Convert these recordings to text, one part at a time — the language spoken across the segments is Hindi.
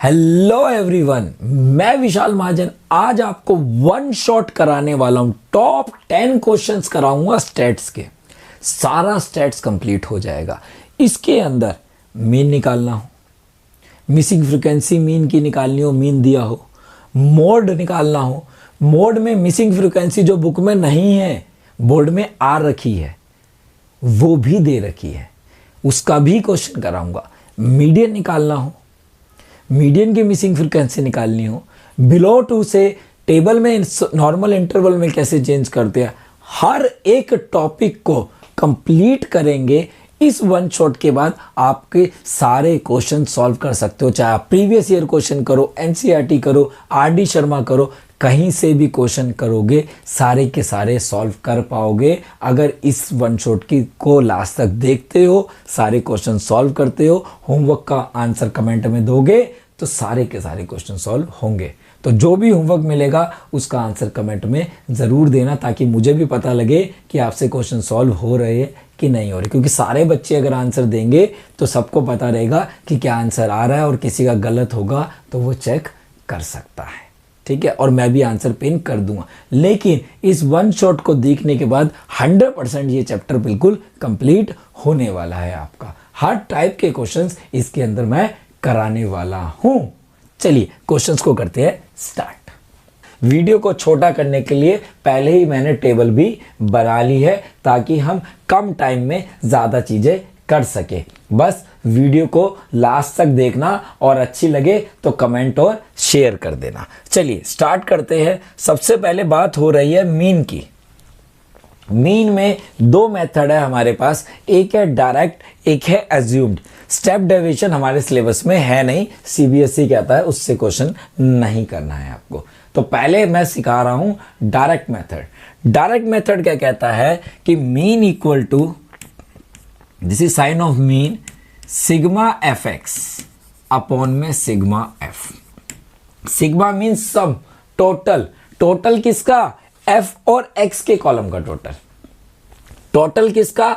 हेलो एवरीवन, मैं विशाल महाजन आज आपको वन शॉट कराने वाला हूं। टॉप 10 क्वेश्चंस कराऊंगा स्टैट्स के। सारा स्टैट्स कंप्लीट हो जाएगा। इसके अंदर मीन निकालना हो, मिसिंग फ्रीक्वेंसी मीन की निकालनी हो, मीन दिया हो, मोड निकालना हो, मोड में मिसिंग फ्रीक्वेंसी जो बुक में नहीं है बोर्ड में आ रखी है वो भी दे रखी है, उसका भी क्वेश्चन कराऊंगा। मीडियन निकालना हो, मीडियन की मिसिंग फ्रीक्वेंसी निकालनी हो, बिलो 2 से टेबल में नॉर्मल इंटरवल में कैसे चेंज करते हैं, हर एक टॉपिक को कंप्लीट करेंगे। इस वन शॉट के बाद आपके सारे क्वेश्चन सॉल्व कर सकते हो, चाहे आप प्रीवियस ईयर क्वेश्चन करो, एनसीईआरटी करो, आरडी शर्मा करो, कहीं से भी क्वेश्चन करोगे सारे के सारे सॉल्व कर पाओगे। अगर इस वन शॉट की को लास्ट तक देखते हो, सारे क्वेश्चन सॉल्व करते हो, होमवर्क का आंसर कमेंट में दोगे तो सारे के सारे क्वेश्चन सॉल्व होंगे। तो जो भी होमवर्क मिलेगा उसका आंसर कमेंट में ज़रूर देना, ताकि मुझे भी पता लगे कि आपसे क्वेश्चन सॉल्व हो रहे हैं कि नहीं हो रहे। क्योंकि सारे बच्चे अगर आंसर देंगे तो सबको पता रहेगा कि क्या आंसर आ रहा है, और किसी का गलत होगा तो वो चेक कर सकता है। ठीक है, और मैं भी आंसर पिन कर दूंगा। लेकिन इस वन शॉट को देखने के बाद 100% ये चैप्टर बिल्कुल कंप्लीट होने वाला है आपका। हर टाइप के क्वेश्चंस इसके अंदर मैं कराने वाला हूं। चलिए क्वेश्चंस को करते हैं स्टार्ट। वीडियो को छोटा करने के लिए पहले ही मैंने टेबल भी बना ली है, ताकि हम कम टाइम में ज़्यादा चीज़ें कर सके। बस वीडियो को लास्ट तक देखना, और अच्छी लगे तो कमेंट और शेयर कर देना। चलिए स्टार्ट करते हैं। सबसे पहले बात हो रही है मीन की। मीन में दो मेथड है हमारे पास, एक है डायरेक्ट, एक है एज्यूम्ड। स्टेप डेविएशन हमारे सिलेबस में है नहीं, सीबीएसई कहता है उससे क्वेश्चन नहीं करना है आपको। तो पहले मैं सिखा रहा हूं डायरेक्ट मेथड। डायरेक्ट मेथड क्या कहता है कि mean equal to, this is sign of mean, sigma f x upon में sigma f. Sigma mean sum, total. Total किसका? एफ और एक्स के कॉलम का टोटल। टोटल किसका?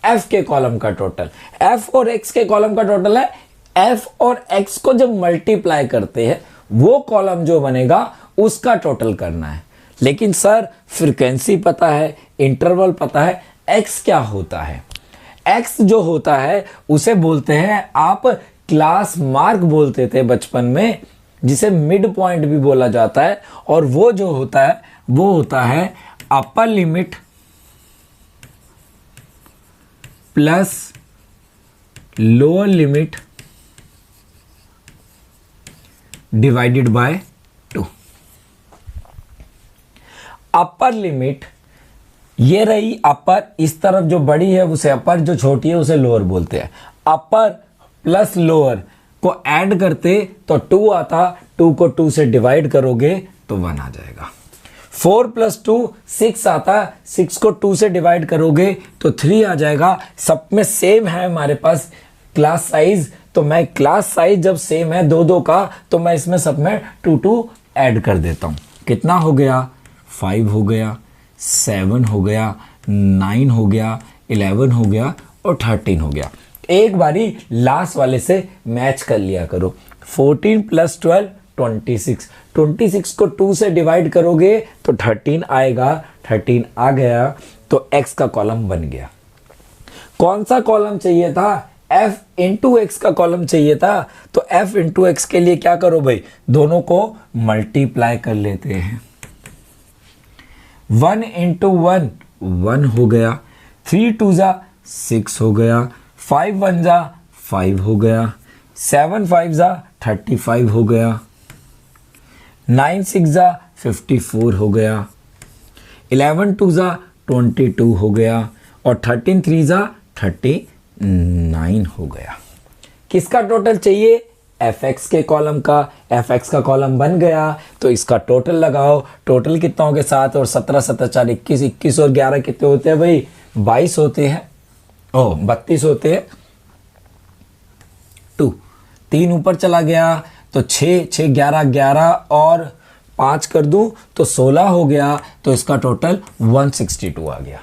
एफ के कॉलम का टोटल। एफ और एक्स के कॉलम का टोटल है। एफ और एक्स को जब मल्टीप्लाई करते हैं वो कॉलम जो बनेगा उसका टोटल करना है। लेकिन सर फ्रीक्वेंसी पता है, इंटरवल पता है, एक्स क्या होता है? एक्स जो होता है उसे बोलते हैं, आप क्लास मार्क बोलते थे बचपन में, जिसे मिड पॉइंट भी बोला जाता है। और वो जो होता है वो होता है upper limit plus lower limit divided by 2। Upper limit ये रही अपर, इस तरफ जो बड़ी है उसे अपर, जो छोटी है उसे लोअर बोलते हैं। अपर प्लस लोअर को ऐड करते तो 2 आता, 2 को 2 से डिवाइड करोगे तो 1 आ जाएगा। 4 + 2 6 आता, 6 को 2 से डिवाइड करोगे तो 3 आ जाएगा। सब में सेम है हमारे पास क्लास साइज, तो मैं क्लास साइज जब सेम है 2-2 का, तो मैं इसमें सब में 2-2 ऐड कर देता हूं। कितना हो गया? 5 हो गया, 7 हो गया, 9 हो गया, 11 हो गया और 13 हो गया। एक बारी लास्ट वाले से मैच कर लिया करो। 14 + 12 26। 26 को 2 से डिवाइड करोगे तो 13 आएगा। 13 आ गया तो x का कॉलम बन गया। कौन सा कॉलम चाहिए था? f इंटू एक्स का कॉलम चाहिए था। तो f इंटू एक्स के लिए क्या करो भाई, दोनों को मल्टीप्लाई कर लेते हैं। 1 × 1 1 हो गया, 3 × 2 = 6 हो गया, 5 × 1 = 5 हो गया, 7 × 5 = 35 हो गया, 9 × 6 = 54 हो गया, 11 × 2 = 22 हो गया, और 13 × 3 = 39 हो गया। किसका टोटल चाहिए? एफ एक्स के कॉलम का। एफ एक्स का कॉलम बन गया तो इसका टोटल लगाओ। टोटल कितना हो गया? 7 और 17 17 4 21, 21 और 11 कितने होते हैं भाई? 22 होते हैं। 32 होते हैं। 2 3 ऊपर चला गया तो 6 6 11 11 और 5 कर दूं तो 16 हो गया। तो इसका टोटल 162 आ गया।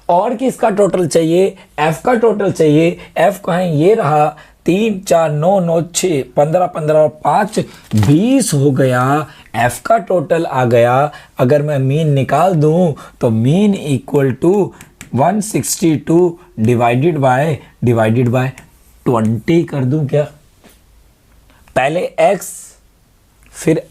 और किसका टोटल चाहिए? एफ का टोटल चाहिए। एफ कहाँ है? ये रहा। 3 4 9 9 6 15 15 और 5 20 हो गया। एफ का टोटल आ गया। अगर मैं मीन निकाल दूं तो mean equal to 162 divided by 20 कर दूं क्या? पहले x फिर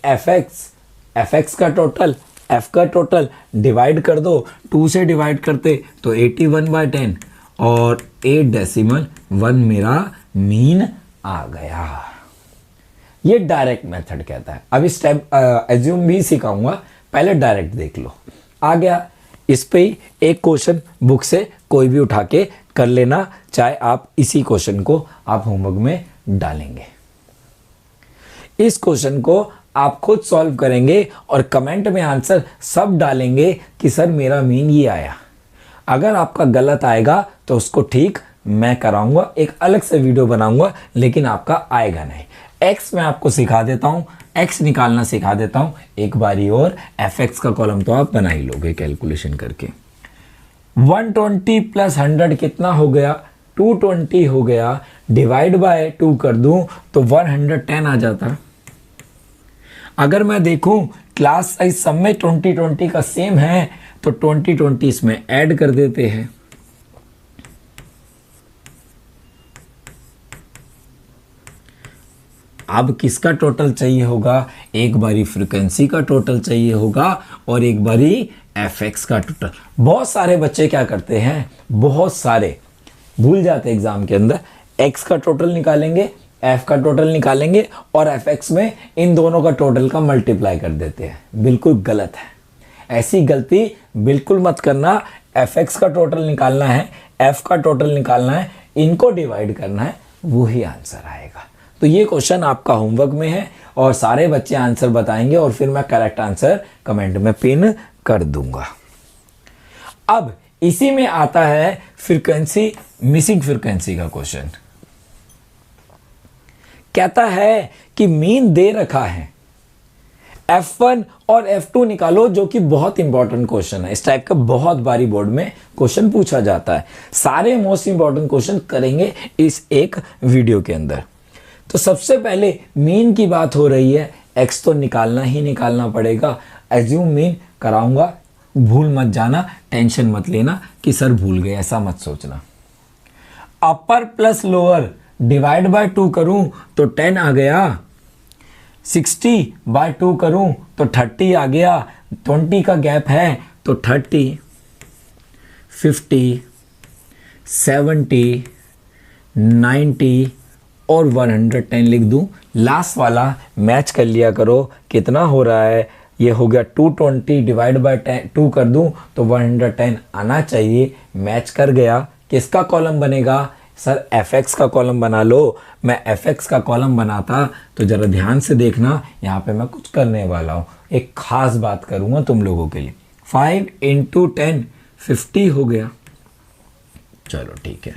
fx का टोटल, f का टोटल डिवाइड कर दो, 2 से डिवाइड करते तो 81/10 और 8.1 मेरा मीन आ गया। ये डायरेक्ट मेथड कहता है। अब इस टाइप एज्यूम भी सिखाऊंगा, पहले डायरेक्ट देख लो। आ गया। इस पे ही एक क्वेश्चन बुक से कोई भी उठा के कर लेना, चाहे आप इसी क्वेश्चन को आप होमवर्क में डालेंगे। इस क्वेश्चन को आप खुद सॉल्व करेंगे और कमेंट में आंसर सब डालेंगे कि सर मेरा मीन ये आया। अगर आपका गलत आएगा तो उसको ठीक मैं कराऊंगा, एक अलग से वीडियो बनाऊंगा, लेकिन आपका आएगा नहीं। एक्स मैं आपको सिखा देता हूं, एक्स निकालना सिखा देता हूं एक बारी और। एफ एक्स का कॉलम तो आप बना ही लोगे कैलकुलेशन करके। 120 प्लस 100 कितना हो गया? 220 हो गया। डिवाइड बाय 2 कर दूं तो 110 आ जाता। अगर मैं देखूं क्लास साइज सब में 20 का सेम है तो 20 इसमें ऐड कर देते हैं। अब किसका टोटल चाहिए होगा? एक बारी फ्रीक्वेंसी का टोटल चाहिए होगा और एक बारी एफएक्स का टोटल। बहुत सारे बच्चे क्या करते हैं, बहुत सारे भूल जाते हैं एग्जाम के अंदर, एक्स का टोटल निकालेंगे, एफ का टोटल निकालेंगे और एफ एक्स में इन दोनों का टोटल का मल्टीप्लाई कर देते हैं। बिल्कुल गलत है, ऐसी गलती बिल्कुल मत करना। एफ एक्स का टोटल निकालना है, एफ का टोटल निकालना है, इनको डिवाइड करना है, वही आंसर आएगा। तो ये क्वेश्चन आपका होमवर्क में है और सारे बच्चे आंसर बताएंगे और फिर मैं करेक्ट आंसर कमेंट में पिन कर दूंगा। अब इसी में आता है फ्रीक्वेंसी, मिसिंग फ्रीक्वेंसी का क्वेश्चन। कहता है कि मीन दे रखा है, F1 और F2 निकालो, जो कि बहुत इंपॉर्टेंट क्वेश्चन है। इस टाइप का बहुत बारी बोर्ड में क्वेश्चन पूछा जाता है। सारे मोस्ट इंपॉर्टेंट क्वेश्चन करेंगे इस एक वीडियो के अंदर। तो सबसे पहले मीन की बात हो रही है, x तो निकालना ही निकालना पड़ेगा। एज्यूम मीन कराऊंगा, भूल मत जाना, टेंशन मत लेना कि सर भूल गए, ऐसा मत सोचना। अपर प्लस लोअर डिवाइड बाय 2 करूं तो 10 आ गया। 60 बाय 2 करूं तो 30 आ गया। 20 का गैप है तो 30, 50, 70, 90 और 110 लिख दूं। लास्ट वाला मैच कर लिया करो, कितना हो रहा है? ये हो गया 220 डिवाइड बाय 2 कर दूं तो 110 आना चाहिए। मैच कर गया। किसका कॉलम बनेगा? सर एफएक्स का कॉलम बना लो। मैं एफएक्स का कॉलम बनाता तो जरा ध्यान से देखना, यहाँ पे मैं कुछ करने वाला हूँ, एक खास बात करूंगा तुम लोगों के लिए। 5 × 10 50 हो गया। चलो ठीक है।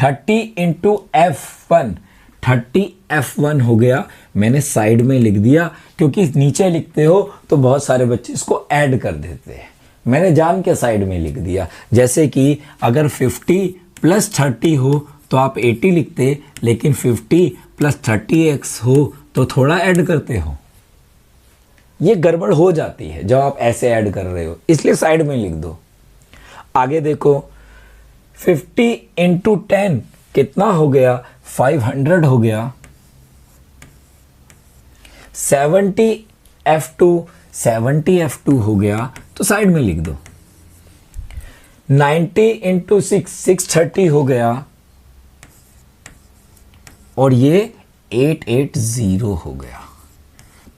30 × F1 30 F1 हो गया। मैंने साइड में लिख दिया, क्योंकि नीचे लिखते हो तो बहुत सारे बच्चे इसको ऐड कर देते हैं। मैंने जान के साइड में लिख दिया। जैसे कि अगर 50 + 30 हो तो आप 80 लिखते, लेकिन 50 + 30x हो तो थोड़ा ऐड करते हो। ये गड़बड़ हो जाती है जब आप ऐसे ऐड कर रहे हो, इसलिए साइड में लिख दो। आगे देखो, 50 × 10 कितना हो गया? 500 हो गया। 70 F2 हो गया, तो साइड में लिख दो। 90 × 630 हो गया और ये 880 हो गया।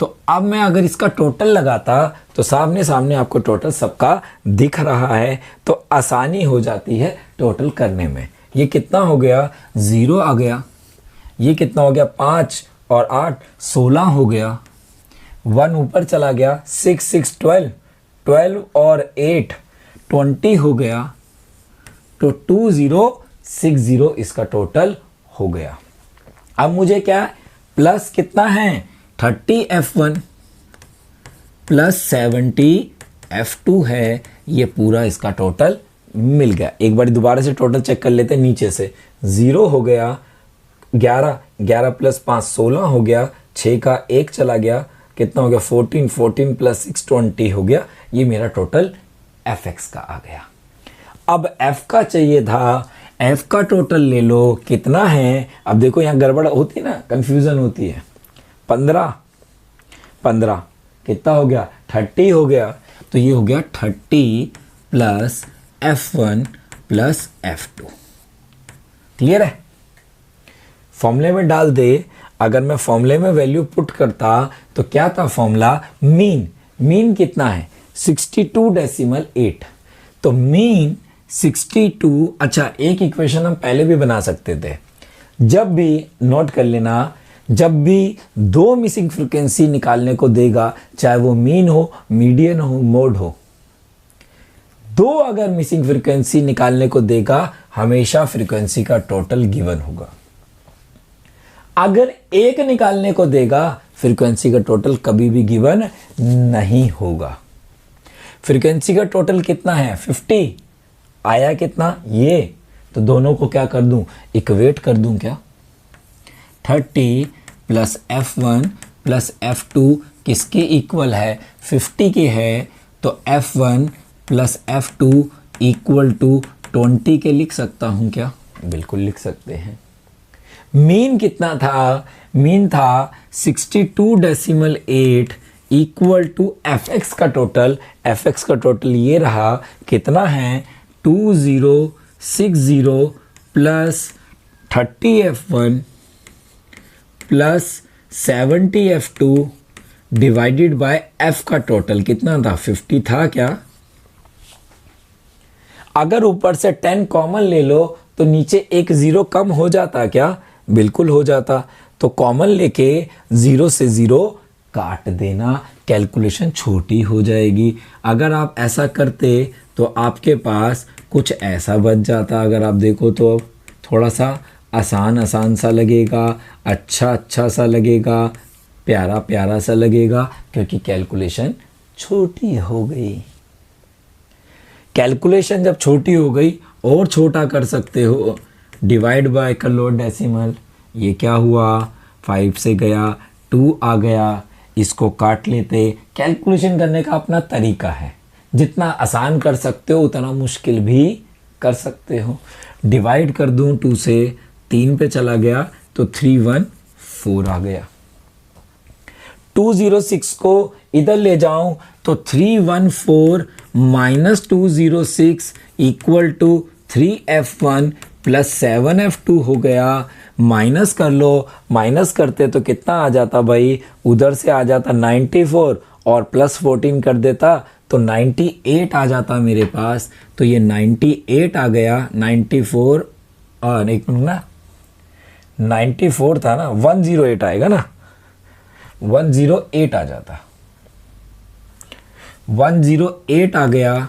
तो अब मैं अगर इसका टोटल लगाता तो सामने सामने आपको टोटल सबका दिख रहा है, तो आसानी हो जाती है टोटल करने में। ये कितना हो गया? 0 आ गया। ये कितना हो गया? 5 और 8 16 हो गया। 1 ऊपर चला गया। 6 6 12 12 और 8 20 हो गया। तो 2060 इसका टोटल हो गया। अब मुझे क्या प्लस कितना है? 30 F1 + 70 F2 है। ये पूरा इसका टोटल मिल गया। एक बार दोबारा से टोटल चेक कर लेते हैं। नीचे से 0 हो गया, 11, 11 प्लस 5 16 हो गया, 6 का 1 चला गया, कितना हो गया 14, 14 प्लस 6 20 हो गया। ये मेरा टोटल एफ एक्स का आ गया। अब एफ का चाहिए था, एफ का टोटल ले लो कितना है। अब देखो यहाँ गड़बड़ होती है ना, कंफ्यूजन होती है। 15 15 कितना हो गया 30 हो गया, तो ये हो गया 30 plus F1 plus F2। Clear है? फॉर्मूले में डाल दे। अगर मैं फॉर्मूले में वैल्यू पुट करता तो क्या था फॉर्मूला, मीन। मीन कितना है 62.8। तो मीन 62। अच्छा, एक इक्वेशन हम पहले भी बना सकते थे। जब भी नोट कर लेना, जब भी दो मिसिंग फ्रीक्वेंसी निकालने को देगा, चाहे वो मीन हो, मीडियन हो, मोड हो, दो अगर मिसिंग फ्रीक्वेंसी निकालने को देगा, हमेशा फ्रीक्वेंसी का टोटल गिवन होगा। अगर एक निकालने को देगा, फ्रीक्वेंसी का टोटल कभी भी गिवन नहीं होगा। फ्रीक्वेंसी का टोटल कितना है 50, आया कितना ये, तो दोनों को क्या कर दूं, इक्वेट कर दूं क्या। 30 प्लस F1 प्लस F2 किसके इक्वल है, 50 के है, तो F1 plus F2 equal to 20 के लिख सकता हूं क्या, बिल्कुल लिख सकते हैं। मीन कितना था, मीन था 62.8 इक्वल टू fx का टोटल। fx का टोटल ये रहा, कितना है 2060 plus 30f1 plus 70f2 divided by f का टोटल कितना था 50 था क्या। अगर ऊपर से 10 कॉमन ले लो तो नीचे एक 0 कम हो जाता क्या, बिल्कुल हो जाता। तो कॉमन लेके 0 से 0 काट देना, कैलकुलेशन छोटी हो जाएगी। अगर आप ऐसा करते तो आपके पास कुछ ऐसा बच जाता। अगर आप देखो तो थोड़ा सा आसान सा लगेगा, अच्छा सा लगेगा, प्यारा प्यारा सा लगेगा, क्योंकि कैलकुलेशन छोटी हो गई। कैलकुलेशन जब छोटी हो गई और छोटा कर सकते हो, डिवाइड बाय कर लो डेसिमल। ये क्या हुआ 5 से गया 2 आ गया, इसको काट लेते। कैलकुलेशन करने का अपना तरीका है, जितना आसान कर सकते हो उतना मुश्किल भी कर सकते हो। डिवाइड कर दूं 2 से, 3 पे चला गया तो 314 आ गया। 206 को इधर ले जाऊं तो 314 minus 206 equal to 3f1 plus 7f2 हो गया। माइनस कर लो, माइनस करते तो कितना आ जाता भाई, उधर से आ जाता 94 और प्लस 14 कर देता तो 98 आ जाता मेरे पास। तो ये 98 आ गया। 94 और एक मिनट ना, 94 था ना, 108 आएगा ना, 108 आ जाता, 108 आ गया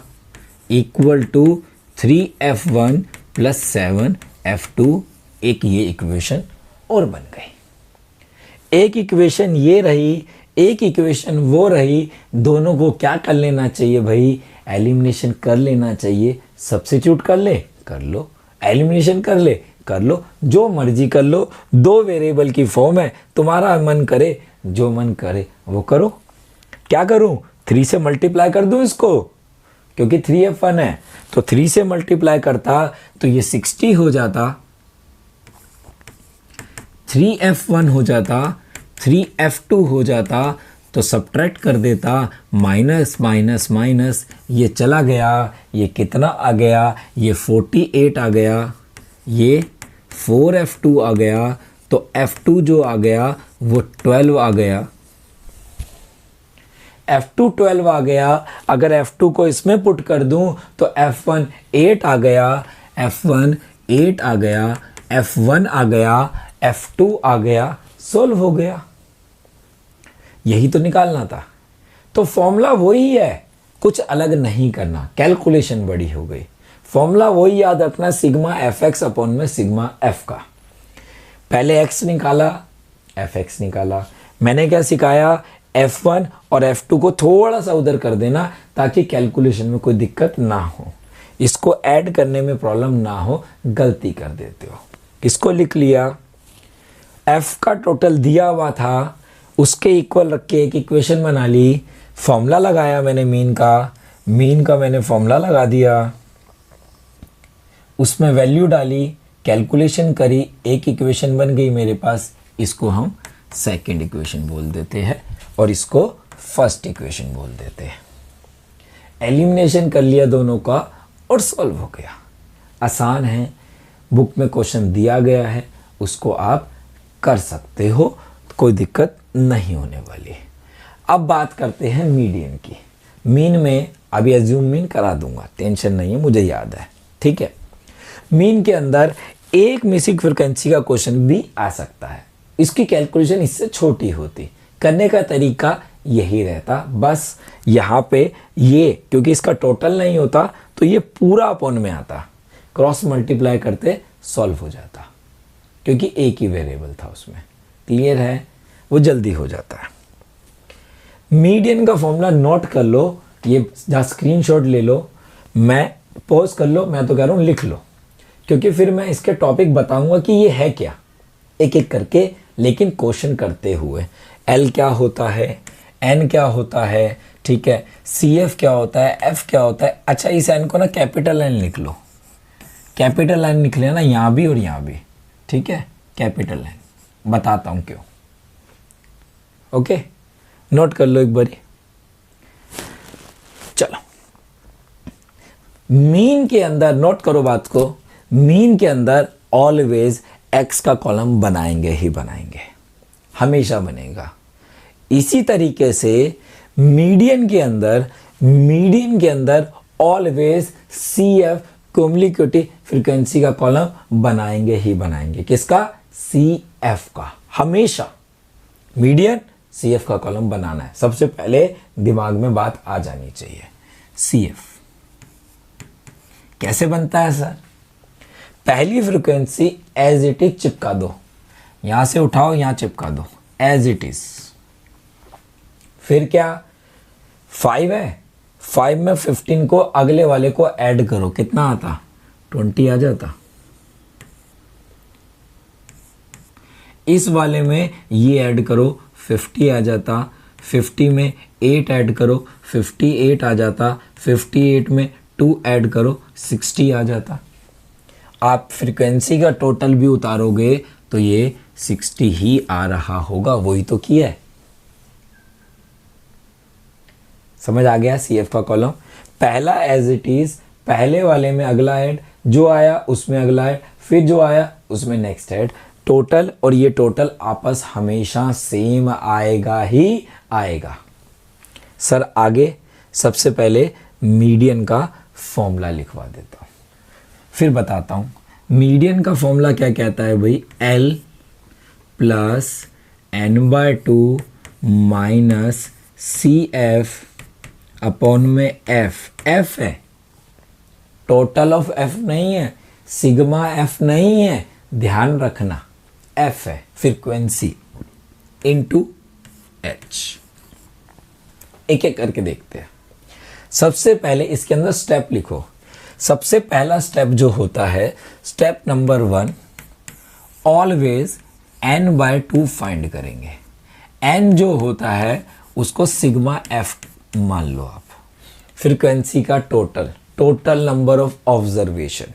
equal to 3f1 plus 7f2। एक ये इक्वेशन और बन गई। एक इक्वेशन ये रही, एक इक्वेशन वो रही। दोनों को क्या कर लेना चाहिए भाई, एलिमिनेशन कर लेना चाहिए। सब्स्टिट्यूट कर ले, कर लो, एलिमिनेशन कर ले, कर लो, जो मर्जी कर लो। दो वेरिएबल की फॉर्म है, तुम्हारा मन करे जो मन करे वो करो। क्या करूं, 3 से मल्टीप्लाई कर दूं इसको, क्योंकि 3f1 है तो 3 से मल्टीप्लाई करता तो ये 60 हो जाता, 3f1 हो जाता, 3f2 हो जाता, तो सब्ट्रैक्ट कर देता, माइनस माइनस माइनस, ये चला गया, ये कितना आ गया, ये 48 आ गया, ये 4f2 आ गया, तो f2 जो आ गया वो 12 आ गया। f2 12 आ गया। अगर f2 को इसमें पुट कर दूं तो f1 8 आ गया, f1 8 आ गया, f1 आ गया, f2 आ गया, सोल्व हो गया। यही तो निकालना था। तो फॉर्मूला वही है, कुछ अलग नहीं करना, कैलकुलेशन बड़ी हो गई। फॉर्मूला वही याद रखना, सिग्मा एफ एक्स अपॉन में सिग्मा एफ का। पहले x निकाला, fx निकाला। मैंने क्या सिखाया, f1 और f2 को थोड़ा सा उधर कर देना ताकि कैलकुलेशन में कोई दिक्कत ना हो, इसको ऐड करने में प्रॉब्लम ना हो, गलती कर देते हो। इसको लिख लिया, एफ का टोटल दिया हुआ था, उसके इक्वल रख के एक इक्वेशन बना ली, फॉर्मूला लगाया मैंने मीन का मैंने फॉर्मूला लगा दिया, उसमें वैल्यू डाली, कैलकुलेशन करी, एक इक्वेशन बन गई मेरे पास। इसको हम सेकंड इक्वेशन बोल देते हैं और इसको फर्स्ट इक्वेशन बोल देते हैं। एलिमिनेशन कर लिया दोनों का और सॉल्व हो गया। आसान है, बुक में क्वेश्चन दिया गया है, उसको आप कर सकते हो, कोई दिक्कत नहीं होने वाली। अब बात करते हैं मीडियन की। मीन में अभी एज्यूम मीन करा दूंगा, टेंशन नहीं है, मुझे याद है, ठीक है। मीन के अंदर एक मिसिंग फ्रीक्वेंसी का क्वेश्चन भी आ सकता है, इसकी कैलकुलेशन इससे छोटी होती, करने का तरीका यही रहता। बस यहाँ पे ये क्योंकि इसका टोटल नहीं होता तो ये पूरा अपॉन में आता, क्रॉस मल्टीप्लाई करते सॉल्व हो जाता, क्योंकि एक ही वेरिएबल था उसमें। क्लियर है, वो जल्दी हो जाता है। मीडियन का फॉर्मूला नोट कर लो, ये जहाँ स्क्रीनशॉट ले लो, मैं पॉज कर लो, मैं तो कह रहा हूँ लिख लो, क्योंकि फिर मैं इसके टॉपिक बताऊंगा कि ये है क्या, एक एक करके, लेकिन क्वेश्चन करते हुए। एल क्या होता है, एन क्या होता है, ठीक है, सी एफ क्या होता है, एफ क्या होता है। अच्छा, इस एन को ना कैपिटल एन लिख लो, कैपिटल एन लिख लेना यहाँ भी और यहाँ भी, ठीक है, कैपिटल एन। बताता हूँ क्यों, ओके, नोट कर लो एक बारी। चलो, मीन के अंदर नोट करो बात को, मीन के अंदर ऑलवेज एक्स का कॉलम बनाएंगे ही बनाएंगे, हमेशा बनेगा। इसी तरीके से मीडियन के अंदर always c f communicative frequency का कॉलम बनाएंगे ही बनाएंगे। किसका? सी एफ का। हमेशा मीडियन सी एफ का कॉलम बनाना है, सबसे पहले दिमाग में बात आ जानी चाहिए। सी एफ कैसे बनता है सर? पहली फ्रीक्वेंसी एज इट इज चिपका दो, यहां से उठाओ यहां चिपका दो एज इट इज। फिर क्या 5 है, 5 में 15 को अगले वाले को ऐड करो, कितना आता? 20 आ जाता। इस वाले में ये ऐड करो 50 आ जाता, 50 में 8 ऐड करो 58 आ जाता, 58 में 2 ऐड करो 60 आ जाता। आप फ्रीक्वेंसी का टोटल भी उतारोगे तो ये 60 ही आ रहा होगा, वही तो किया है। समझ आ गया? सी एफ का कॉलम पहला एज इट इज, पहले वाले में अगला ऐड, जो आया उसमें अगला ऐड, फिर जो आया उसमें नेक्स्ट ऐड, टोटल। और ये टोटल आपस हमेशा सेम आएगा ही आएगा। सर आगे सबसे पहले मीडियन का फॉर्मूला लिखवा देता हूं, फिर बताता हूं। मीडियन का फॉर्मूला क्या कहता है भाई? L plus n/2 minus c f upon में F। F है, टोटल ऑफ F नहीं है, सिग्मा F नहीं है, ध्यान रखना। F है फ्रीक्वेंसी इनटू H। एक एक करके देखते हैं। सबसे पहले इसके अंदर स्टेप लिखो। सबसे पहला स्टेप जो होता है, step number 1, always n/2 find करेंगे। n जो होता है उसको सिग्मा F मान लो आप। फ्रीक्वेंसी का टोटल नंबर ऑफ ऑब्जर्वेशन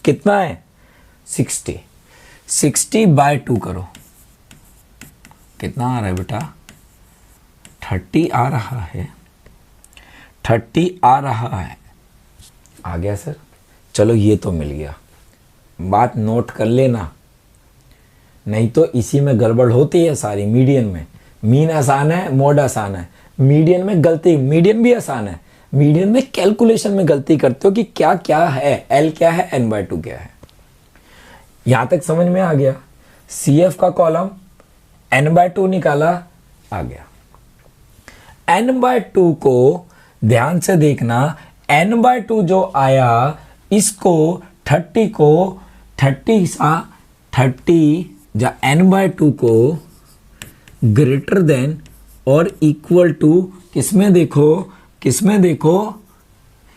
कितना है? 60। 60/2 करो, कितना आ रहा है बेटा? 30 आ रहा है, 30 आ रहा है। आ गया सर? चलो ये तो मिल गया। बात नोट कर लेना, नहीं तो इसी में गड़बड़ होती है सारी। मीडियन में मीन आसान है, मोड आसान है, मीडियन में गलती, मीडियन भी आसान है, मीडियन में कैलकुलेशन में गलती करते हो कि क्या क्या है, एल क्या है, n/2 क्या है। यहां तक समझ में आ गया? सी एफ का कॉलम n/2 निकाला, आ गया। n/2 को ध्यान से देखना, n/2 जो आया इसको 30 को 30 या n/2 को ग्रेटर देन और इक्वल टू किसमें देखो? किसमें देखो?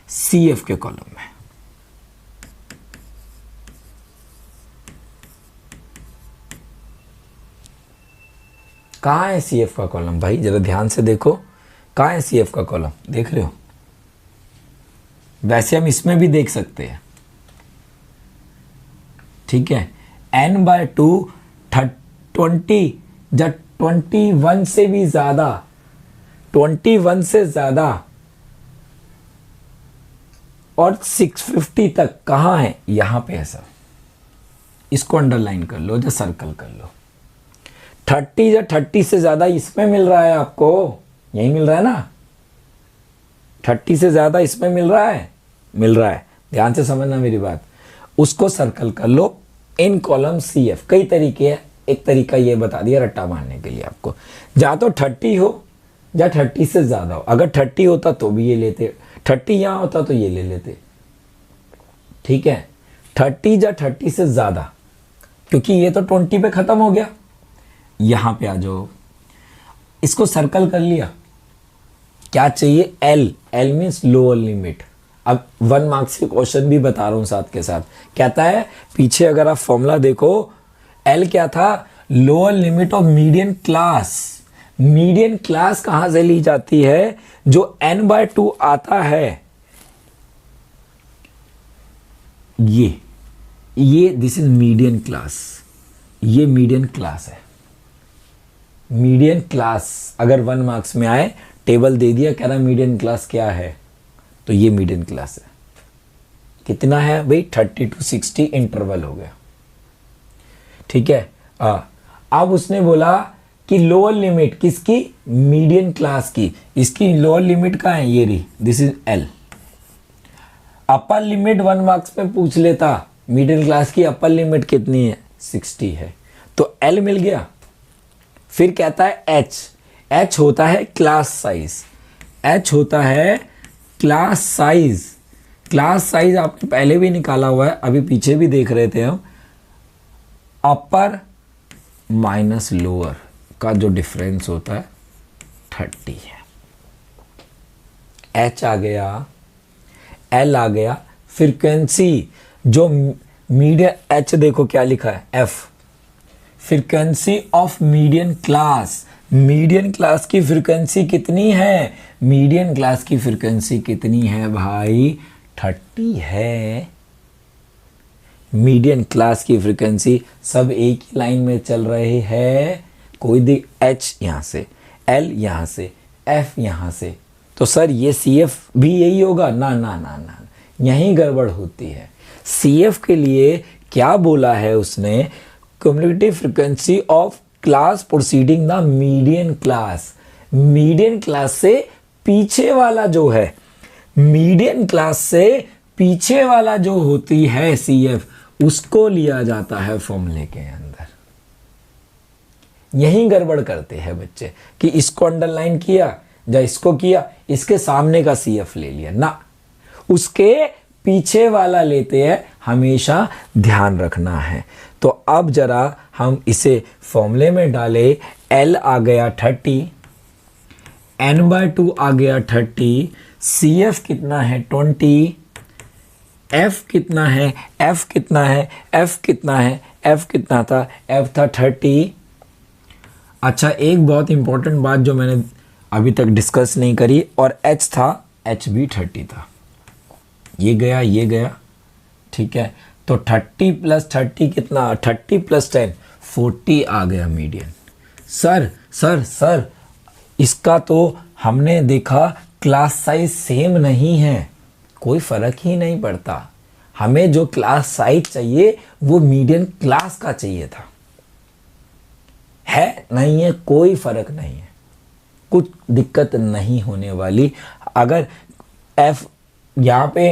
सी एफ के कॉलम में। कहाँ है सी एफ का कॉलम भाई, जरा ध्यान से देखो, कहाँ है सी एफ का कॉलम, देख रहे हो? वैसे हम इसमें भी देख सकते हैं, ठीक है। n/2 20 या 21 से भी ज्यादा, 21 से ज्यादा और 650 तक कहाँ है? यहां पे है सर, इसको अंडरलाइन कर लो या सर्कल कर लो। 30 या 30 से ज्यादा इसमें मिल रहा है आपको, यही मिल रहा है ना, 30 से ज्यादा इसमें मिल रहा है, मिल रहा है, ध्यान से समझना मेरी बात। उसको सर्कल कर लो इन कॉलम सी एफ। कई तरीके हैं, एक तरीका ये बता दिया रट्टा मारने के लिए आपको, या तो 30 हो या 30 से ज्यादा हो। अगर 30 होता तो भी ये लेते, 30 यहां होता तो ये ले लेते, ठीक है। 30 या 30 से ज्यादा, क्योंकि ये तो 20 पे खत्म हो गया। यहां पे आ जाओ, इसको सर्कल कर लिया। क्या चाहिए? L, L means lower limit. अब 1 मार्क्स के क्वेश्चन भी बता रहा हूं साथ के साथ। कहता है पीछे अगर आप फॉर्मूला देखो, एल क्या था? Lower limit of median class. Median class कहां से ली जाती है? जो n/2 आता है, ये दिस इज मीडियन क्लास, ये मीडियन क्लास है। मीडियन क्लास अगर 1 मार्क्स में आए, टेबल दे दिया, कह रहा मीडियन क्लास क्या है, तो ये मीडियन क्लास है। कितना है भाई? 30 to 60 इंटरवल हो गया, ठीक है। अब उसने बोला कि लोअर लिमिट किसकी? मीडियन क्लास की। इसकी लोअर लिमिट कहाँ है? ये रही, this is L. Upper limit 1 marks में पूछ लेता, मिडिल क्लास की अपर लिमिट कितनी है? 60 है, तो एल मिल गया। फिर कहता है एच, एच होता है क्लास साइज, एच होता है क्लास साइज। क्लास साइज आपने पहले भी निकाला हुआ है, अभी पीछे भी देख रहे थे हम। अपर माइनस लोअर का जो डिफरेंस होता है 30 है। एच आ गया, एल आ गया। फ्रीक्वेंसी जो मीडियन, एच देखो क्या लिखा है? F, frequency of median class. Median class की फ्रीक्वेंसी कितनी है? मीडियन क्लास की फ्रीक्वेंसी कितनी है भाई? 30 है। मीडियन क्लास की फ्रीक्वेंसी, सब एक ही लाइन में चल रहे हैं, कोई एच यहां से, एल यहां से, एफ यहां से, तो सर ये सी एफ भी यही होगा? ना ना ना ना, यही गड़बड़ होती है। सी एफ के लिए क्या बोला है उसने? Cumulative frequency of class proceeding the median class. Median class से पीछे वाला जो है, मीडियन क्लास से पीछे वाला जो होती है सी एफ, उसको लिया जाता है फॉर्मूले के अंदर। यही गड़बड़ करते हैं बच्चे कि इसको अंडरलाइन किया या इसको किया, इसके सामने का सी एफ ले लिया ना, उसके पीछे वाला लेते हैं, हमेशा ध्यान रखना है। तो अब जरा हम इसे फॉर्मूले में डाले। एल आ गया 30, n/2 आ गया 30, सी एफ कितना है? 20, एफ कितना है? एफ कितना है? एफ कितना है? एफ कितना था? एफ था 30। अच्छा, एक बहुत इंपॉर्टेंट बात जो मैंने अभी तक डिस्कस नहीं करी, और एच था, एच भी 30 था। ये गया, ये गया, ठीक है। तो 30 + 30 कितना? 30 + 10 40 आ गया मीडियन। सर सर सर, इसका तो हमने देखा क्लास साइज सेम नहीं है, कोई फर्क ही नहीं पड़ता। हमें जो क्लास साइज चाहिए वो मीडियन क्लास का चाहिए था। है नहीं है, कोई फर्क नहीं है, कुछ दिक्कत नहीं होने वाली। अगर एफ यहाँ पे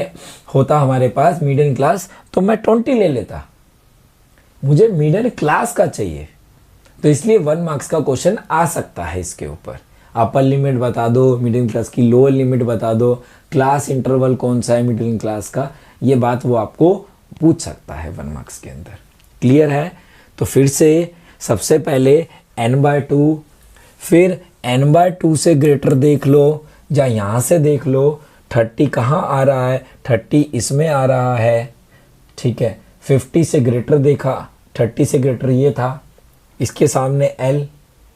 होता हमारे पास मीडियन क्लास, तो मैं 20 ले लेता, मुझे मीडियन क्लास का चाहिए। तो इसलिए 1 मार्क्स का क्वेश्चन आ सकता है इसके ऊपर। अपर लिमिट बता दो मीडियन क्लास की, लोअर लिमिट बता दो, क्लास इंटरवल कौन सा है मीडियन क्लास का, ये बात वो आपको पूछ सकता है 1 मार्क्स के अंदर। क्लियर है? तो फिर से सबसे पहले n/2, फिर n/2 से ग्रेटर देख लो, या यहाँ से देख लो 30 कहाँ आ रहा है? 30 इसमें आ रहा है, ठीक है। 50 से ग्रेटर देखा, 30 से ग्रेटर ये था, इसके सामने L,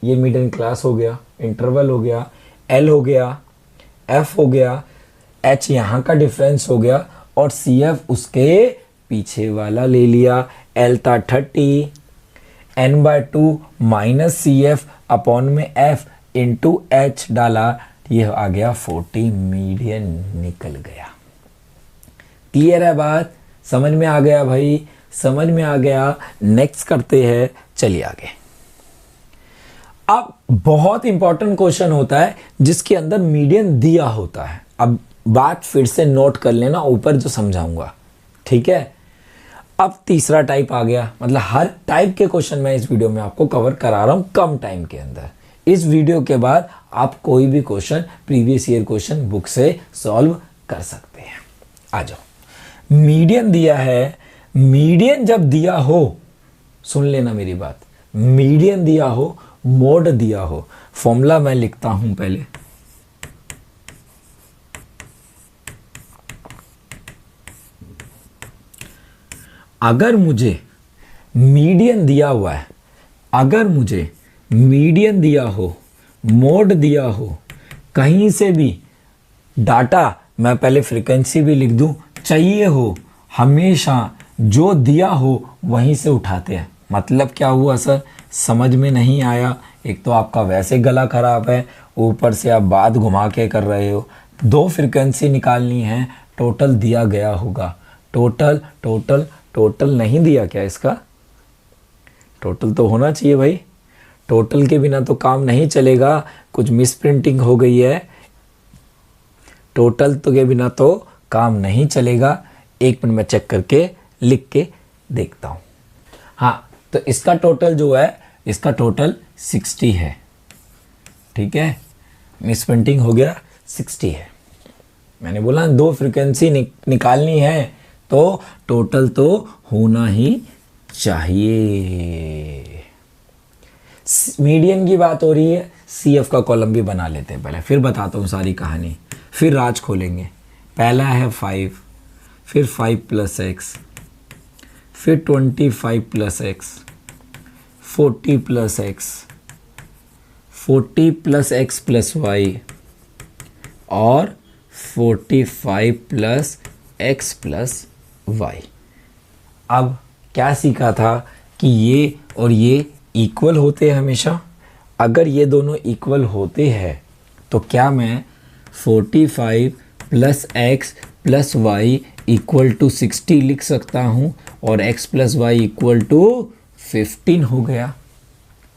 ये मिडिल क्लास हो गया, इंटरवल हो गया, एल हो गया, एफ हो गया, एच यहाँ का डिफरेंस हो गया और सी एफ उसके पीछे वाला ले लिया। एल था 30, n/2 minus c f upon में एफ इंटू एच डाला, ये आ गया 40, मीडियन निकल गया। क्लियर है बात? समझ में आ गया भाई? समझ में आ गया। नेक्स्ट करते हैं, चलिए आगे। अब बहुत इंपॉर्टेंट क्वेश्चन होता है जिसके अंदर मीडियन दिया होता है। अब बात फिर से नोट कर लेना, ऊपर जो समझाऊंगा, ठीक है। अब तीसरा टाइप आ गया, मतलब हर टाइप के क्वेश्चन मैं इस वीडियो में आपको कवर करा रहा हूं कम टाइम के अंदर। इस वीडियो के बाद आप कोई भी question, previous year question book से सॉल्व कर सकते हैं। आ जाओ, मीडियन दिया है। मीडियन जब दिया हो, सुन लेना मेरी बात, मीडियन दिया हो, मोड दिया हो, फॉर्मूला मैं लिखता हूं पहले। अगर मुझे मीडियन दिया हुआ है, अगर मुझे मीडियन दिया हो, मोड दिया हो, कहीं से भी डाटा, मैं पहले फ्रीक्वेंसी भी लिख दूं, चाहिए हो, हमेशा जो दिया हो वहीं से उठाते हैं। मतलब क्या हुआ सर, समझ में नहीं आया? एक तो आपका वैसे गला खराब है, ऊपर से आप बात घुमा के कर रहे हो। 2 फ्रीक्वेंसी निकालनी है, टोटल दिया गया होगा। टोटल टोटल टोटल नहीं दिया क्या? इसका टोटल तो होना चाहिए भाई। टोटल के बिना तो काम नहीं चलेगा, कुछ मिस प्रिंटिंग हो गई है। टोटल तो के बिना तो काम नहीं चलेगा। एक मिनट में चेक करके लिख के देखता हूं। हाँ, तो इसका टोटल जो है, इसका टोटल 60 है, ठीक है। मिस प्रिंटिंग हो गया, 60 है। मैंने बोला 2 फ्रीक्वेंसी निकालनी है तो टोटल तो होना ही चाहिए। मीडियन की बात हो रही है, सीएफ का कॉलम भी बना लेते हैं पहले, फिर बताता हूँ सारी कहानी, फिर राज खोलेंगे। पहला है 5, फिर 5 + x, फिर 25 + x, 40 + x, 40 + x + y और 45 + x + y। अब क्या सीखा था कि ये और ये इक्वल होते हैं हमेशा। अगर ये दोनों इक्वल होते हैं तो क्या मैं 45 + x + y = 60 लिख सकता हूँ और x + y = 15 हो गया।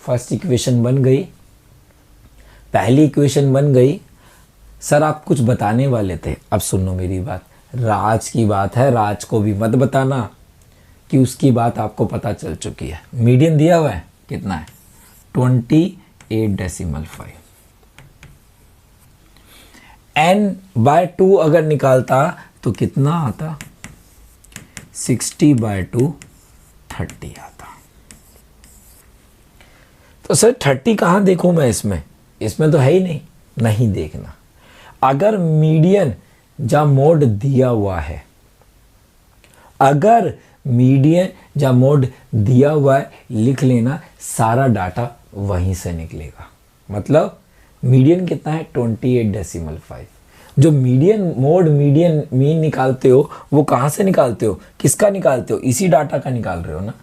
फर्स्ट इक्वेशन बन गई, पहली इक्वेशन बन गई। सर आप कुछ बताने वाले थे, अब सुनो मेरी बात। राज की बात है, राज को भी मत बताना कि उसकी बात आपको पता चल चुकी है। मीडियन दिया हुआ है, कितना है? 28.5। n/2 अगर निकालता तो कितना आता? 60/2 30 आता। तो सर 30 कहाँ देखूं मैं? इसमें तो है ही नहीं। नहीं देखना। अगर मीडियन या मोड दिया हुआ है, अगर मीडियन या मोड दिया हुआ है, लिख लेना, सारा डाटा वहीं से निकलेगा। मतलब मीडियन कितना है? 28.5। जो मीडियन मोड, मीडियन मीन निकालते हो, वो कहाँ से निकालते हो? किसका निकालते हो? इसी डाटा का निकाल रहे हो ना,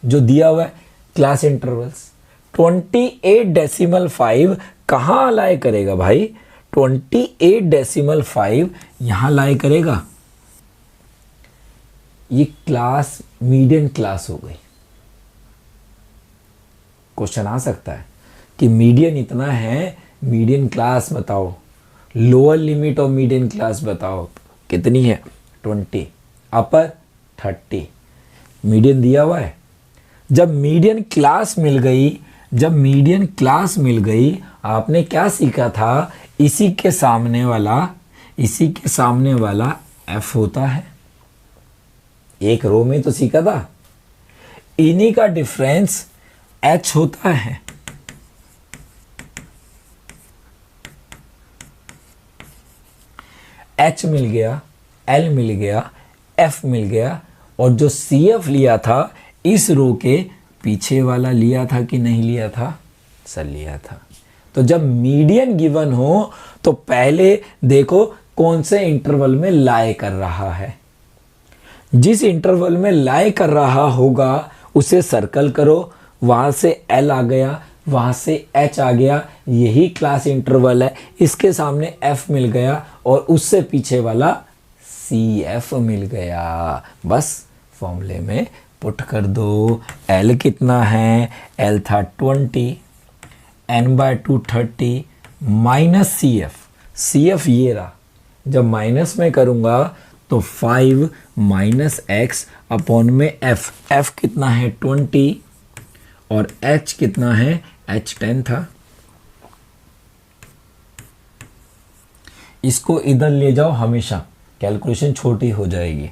जो दिया हुआ है, क्लास इंटरवल्स। 28.5 कहाँ अलाय करेगा भाई? 28.5 यहां लाए करेगा। ये क्लास मीडियन क्लास हो गई। क्वेश्चन आ सकता है कि मीडियन इतना है, मीडियन क्लास बताओ, lower limit of median class बताओ, कितनी है? 20, अपर 30। मीडियन दिया हुआ है। जब मीडियन क्लास मिल गई, जब मीडियन क्लास मिल गई, आपने क्या सीखा था? इसी के सामने वाला f होता है। एक रो में तो सीखा था। इन्हीं का डिफरेंस h होता है। h मिल गया, l मिल गया, f मिल गया, और जो CF लिया था, इस रो के पीछे वाला लिया था कि नहीं लिया था? आंसर लिया था। तो जब मीडियन गिवन हो तो पहले देखो कौन से इंटरवल में लाई कर रहा है। जिस इंटरवल में लाई कर रहा होगा उसे सर्कल करो, वहां से एल आ गया, वहां से एच आ गया, यही क्लास इंटरवल है, इसके सामने एफ मिल गया और उससे पीछे वाला सी एफ मिल गया। बस फॉर्मूले में पुट कर दो। एल कितना है, एल था 20, n/2 30 minus c f, c f ये रहा। जब माइनस में करूंगा तो 5 माइनस एक्स अपॉन में एफ, एफ कितना है 20 और एच कितना है, एच 10 था। इसको इधर ले जाओ, हमेशा कैलकुलेशन छोटी हो जाएगी।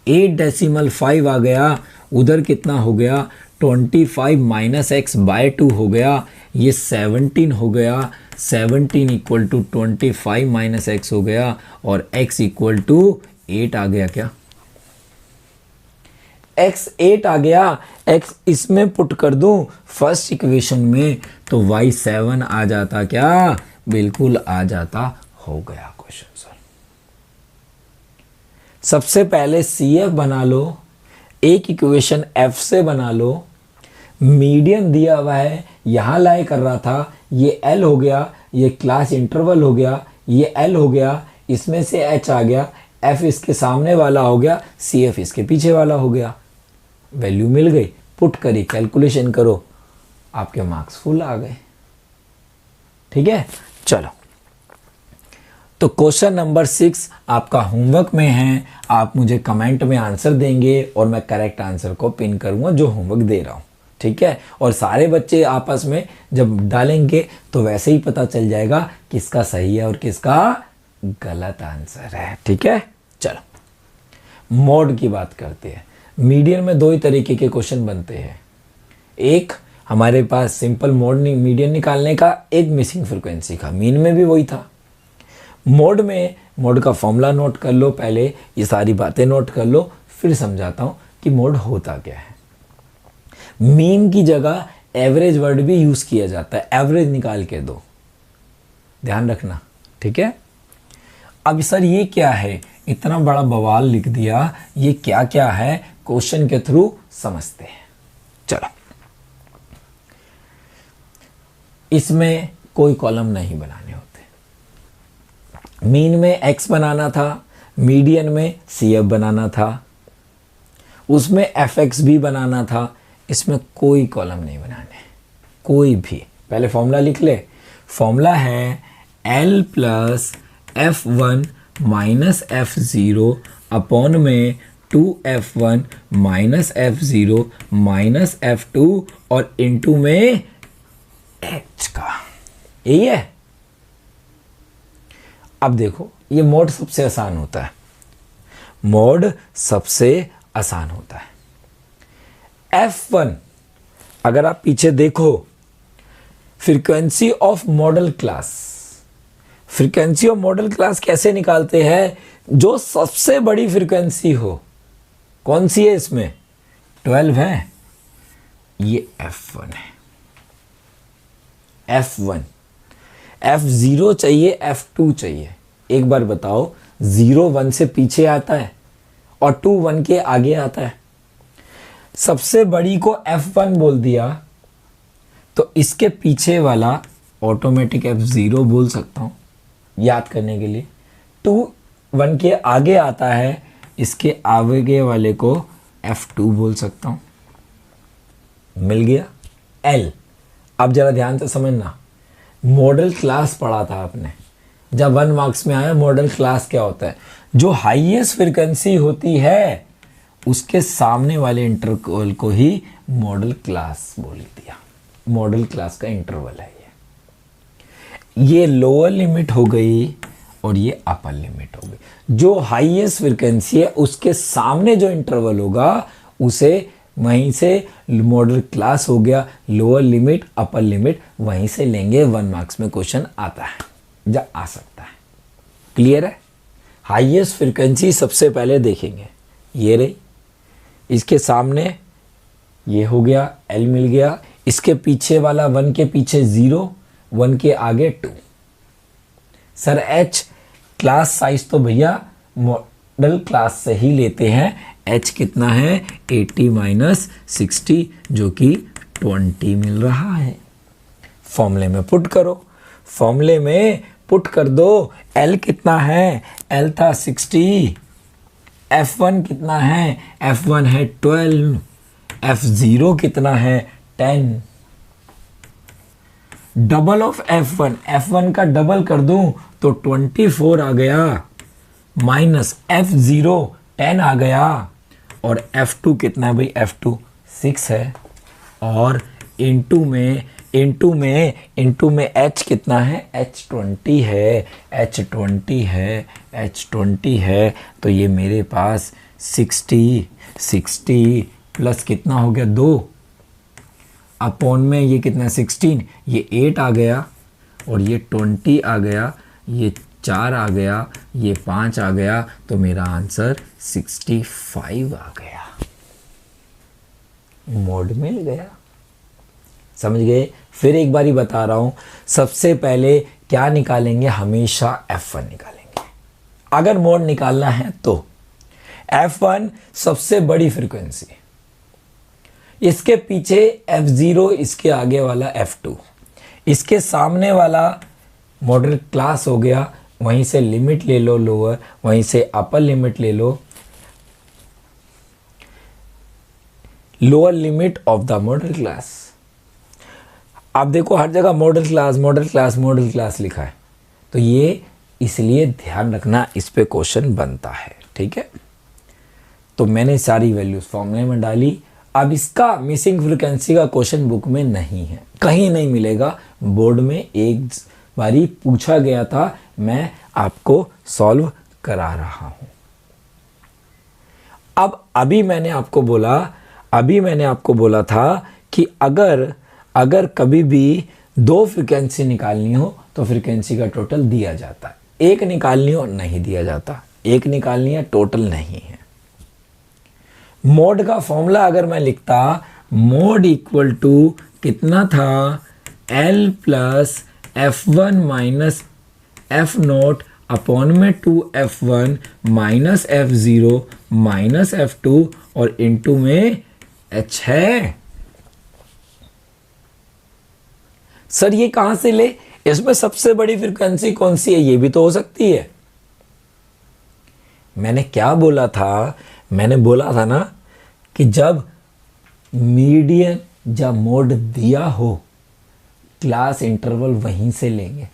8.5 आ गया, उधर कितना हो गया 25 माइनस एक्स बाय 2 हो गया, ये 17 हो गया। 17 इक्वल टू 25 माइनस एक्स हो गया और x इक्वल टू 8 आ गया। क्या x 8 आ गया, x इसमें पुट कर दूं फर्स्ट इक्वेशन में तो y 7 आ जाता। क्या बिल्कुल आ जाता। हो गया क्वेश्चन सॉल्व। सबसे पहले CF बना लो, एक इक्वेशन F से बना लो। मीडियन दिया हुआ है, यहां लाई कर रहा था, ये L हो गया, ये क्लास इंटरवल हो गया, ये L हो गया, इसमें से H आ गया, F इसके सामने वाला हो गया, CF इसके पीछे वाला हो गया। वैल्यू मिल गई, पुट करी, कैलकुलेशन करो, आपके मार्क्स फुल आ गए। ठीक है, चलो। तो क्वेश्चन नंबर 6 आपका होमवर्क में है। आप मुझे कमेंट में आंसर देंगे और मैं करेक्ट आंसर को पिन करूंगा जो होमवर्क दे रहा हूं। ठीक है, और सारे बच्चे आपस में जब डालेंगे तो वैसे ही पता चल जाएगा किसका सही है और किसका गलत आंसर है। ठीक है, चलो मोड की बात करते हैं। मीडियन में दो ही तरीके के क्वेश्चन बनते हैं। एक हमारे पास सिंपल मोड मीडियन निकालने का, एक मिसिंग फ्रीक्वेंसी का। मीन में भी वही था। मोड में मोड का फॉर्मूला नोट कर लो, पहले ये सारी बातें नोट कर लो, फिर समझाता हूं कि मोड होता क्या है। मीन की जगह एवरेज वर्ड भी यूज किया जाता है, एवरेज निकाल के दो, ध्यान रखना। ठीक है, अब सर ये क्या है, इतना बड़ा बवाल लिख दिया, ये क्या क्या है, क्वेश्चन के थ्रू समझते हैं। चलो, इसमें कोई कॉलम नहीं बनाने होते। मीन में एक्स बनाना था, मीडियन में CF बनाना था, उसमें FX भी बनाना था। इसमें कोई कॉलम नहीं बनाने, कोई भी। पहले फॉर्मूला लिख ले। फॉर्मूला है L plus F1 minus F0 upon में 2F1 minus F0 minus F2 और इनटू में H का। यही है। अब देखो, ये मोड सबसे आसान होता है, मोड सबसे आसान होता है। F1 अगर आप पीछे देखो, frequency of model class. Frequency of model class कैसे निकालते हैं, जो सबसे बड़ी फ्रीक्वेंसी हो। कौन सी है इसमें, 12 है, ये F1 है। F1, F0 चाहिए, F2 चाहिए। एक बार बताओ, 0 1 से पीछे आता है और 2 1 के आगे आता है। सबसे बड़ी को F1 बोल दिया तो इसके पीछे वाला ऑटोमेटिक F0 बोल सकता हूं याद करने के लिए। 2 1 के आगे आता है, इसके आगे वाले को F2 बोल सकता हूं। मिल गया L। अब जरा ध्यान से समझना, मॉडल क्लास पढ़ा था आपने, जब 1 मार्क्स में आया मॉडल क्लास क्या होता है। जो हाईएस्ट फ्रीक्वेंसी होती है उसके सामने वाले इंटरवल को ही मॉडल क्लास बोल दिया। मॉडल क्लास का इंटरवल है ये लोअर लिमिट हो गई और ये अपर लिमिट हो गई। जो हाईएस्ट फ्रीक्वेंसी है उसके सामने जो इंटरवल होगा उसे वहीं से मॉडल क्लास हो गया। लोअर लिमिट अपर लिमिट वहीं से लेंगे। 1 मार्क्स में क्वेश्चन आता है या आ सकता है। क्लियर है। हाईएस्ट फ्रीक्वेंसी सबसे पहले देखेंगे, ये रही, इसके सामने ये हो गया, L मिल गया, इसके पीछे वाला 1 के पीछे 0, 1 के आगे 2। सर एच क्लास साइज तो भैया मॉडल क्लास से ही लेते हैं। एच कितना है 80 माइनस 60 जो कि 20 मिल रहा है। फॉर्मूले में पुट करो, फॉर्मूले में पुट कर दो। एल कितना है, एल था 60, F1 कितना है, F1 है 12, F0 कितना है 10। डबल ऑफ F1, F1 का डबल कर दूं तो 24 आ गया, माइनस F0 10 आ गया, और F2 कितना है भाई, F2 6 है, और इनटू में H कितना है, H20 है, H20 है, H20 है। तो ये मेरे पास 60 प्लस कितना हो गया 2 अपॉन में ये कितना 16, ये 8 आ गया, और ये 20 आ गया, ये 4 आ गया, ये 5 आ गया, तो मेरा आंसर 65 आ गया। मोड मिल गया, समझ गए। फिर एक बारी बता रहा हूं, सबसे पहले क्या निकालेंगे, हमेशा F1 निकालेंगे। अगर मोड निकालना है तो F1 सबसे बड़ी फ्रीक्वेंसी, इसके पीछे F0, इसके आगे वाला F2, इसके सामने वाला मॉडल क्लास हो गया, वहीं से लिमिट ले लो लोअर, वहीं से अपर लिमिट ले लो, lower limit of the model class. अब देखो हर जगह मॉडल क्लास लिखा है, तो ये इसलिए ध्यान रखना, इस पे क्वेश्चन बनता है, ठीक है। तो मैंने सारी वैल्यूज फॉर्मूले में डाली। अब इसका मिसिंग फ्रीक्वेंसी का क्वेश्चन बुक में नहीं है, कहीं नहीं मिलेगा, बोर्ड में एक बारी पूछा गया था, मैं आपको सॉल्व करा रहा हूं। अब अभी मैंने आपको बोला था कि अगर कभी भी 2 फ्रीक्वेंसी निकालनी हो तो फ्रीक्वेंसी का टोटल दिया जाता है, एक निकालनी हो नहीं दिया जाता, एक निकालनी है टोटल नहीं है। मोड का फॉर्मूला अगर मैं लिखता, मोड इक्वल टू कितना था, L plus F1 minus F0 upon में 2F1 minus F0 minus F2 और इनटू में H है। सर ये कहां से ले, इसमें सबसे बड़ी फ्रीक्वेंसी कौन सी है, ये भी तो हो सकती है। मैंने क्या बोला था, मैंने बोला था ना कि जब मीडियन जब मोड दिया हो, क्लास इंटरवल वहीं से लेंगे।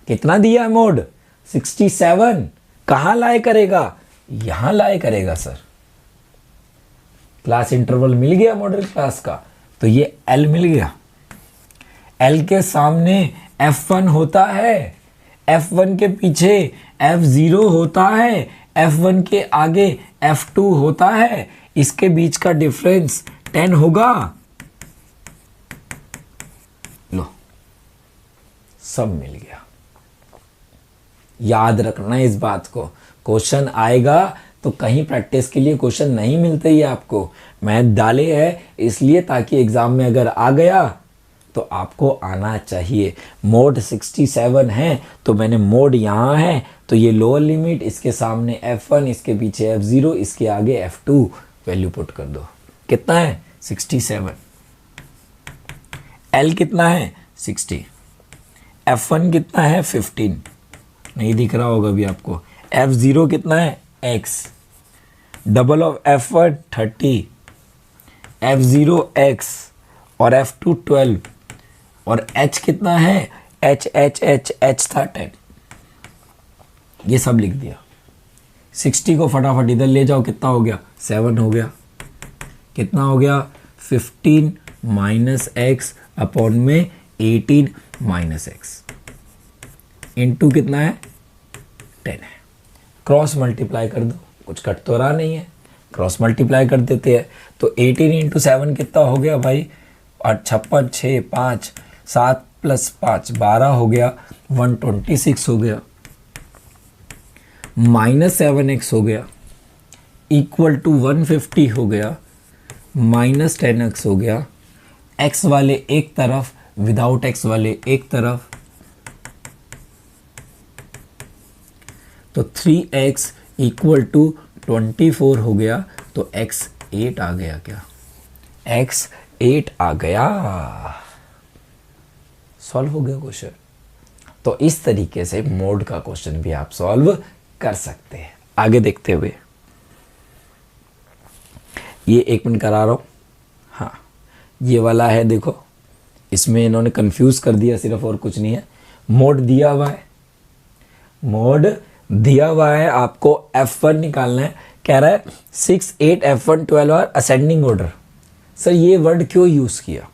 कितना दिया है मोड, 67, कहां लाए करेगा, यहां लाए करेगा सर। क्लास इंटरवल मिल गया मॉडल क्लास का, तो ये L मिल गया। L के सामने F1 होता है, F1 के पीछे F0 होता है, F1 के आगे F2 होता है, इसके बीच का डिफरेंस 10 होगा। लो सब मिल गया। याद रखना इस बात को, क्वेश्चन आएगा तो कहीं प्रैक्टिस के लिए क्वेश्चन नहीं मिलते ही आपको, मैं डाले है इसलिए ताकि एग्जाम में अगर आ गया तो आपको आना चाहिए। मोड 67 है तो मैंने मोड यहाँ है, तो ये लोअर लिमिट, इसके सामने F1, इसके पीछे F0, इसके आगे F2, वैल्यू पुट कर दो। कितना है 67, L कितना है 60, F1 कितना है 15, नहीं दिख रहा होगा अभी आपको, F0 कितना है X, double of F1 30, F0 X और F2 12, और H कितना है H था 10। ये सब लिख दिया। 60 को फटाफट इधर ले जाओ, कितना हो गया 7 हो गया, कितना हो गया 15 माइनस एक्स अपॉन में 18 माइनस एक्स इंटू कितना है 10 है। क्रॉस मल्टीप्लाई कर दो, कुछ कट तो रहा नहीं है, क्रॉस मल्टीप्लाई कर देते हैं। तो 18 इंटू 7 कितना हो गया भाई, 56 6 5 7 प्लस 5 12 हो गया, 126 हो गया, माइनस 7x हो गया, इक्वल टू 150 हो गया, माइनस 10x हो गया, x वाले एक तरफ, विदाउट x वाले एक तरफ, तो 3x इक्वल टू 24 हो गया, तो x 8 आ गया क्या? x 8 आ गया। सॉल्व हो गया क्वेश्चन। तो इस तरीके से मोड का क्वेश्चन भी आप सॉल्व कर सकते हैं। आगे देखते हुए ये 1 मिनट करा रहा हूं। हाँ, ये वाला है, देखो इसमें इन्होंने कंफ्यूज कर दिया सिर्फ, और कुछ नहीं है। मोड दिया हुआ है, मोड दिया हुआ है, आपको F1 निकालना है। कह रहा है 6, 8, F1, 12 और असेंडिंग ऑर्डर। सर ये वर्ड क्यों यूज किया?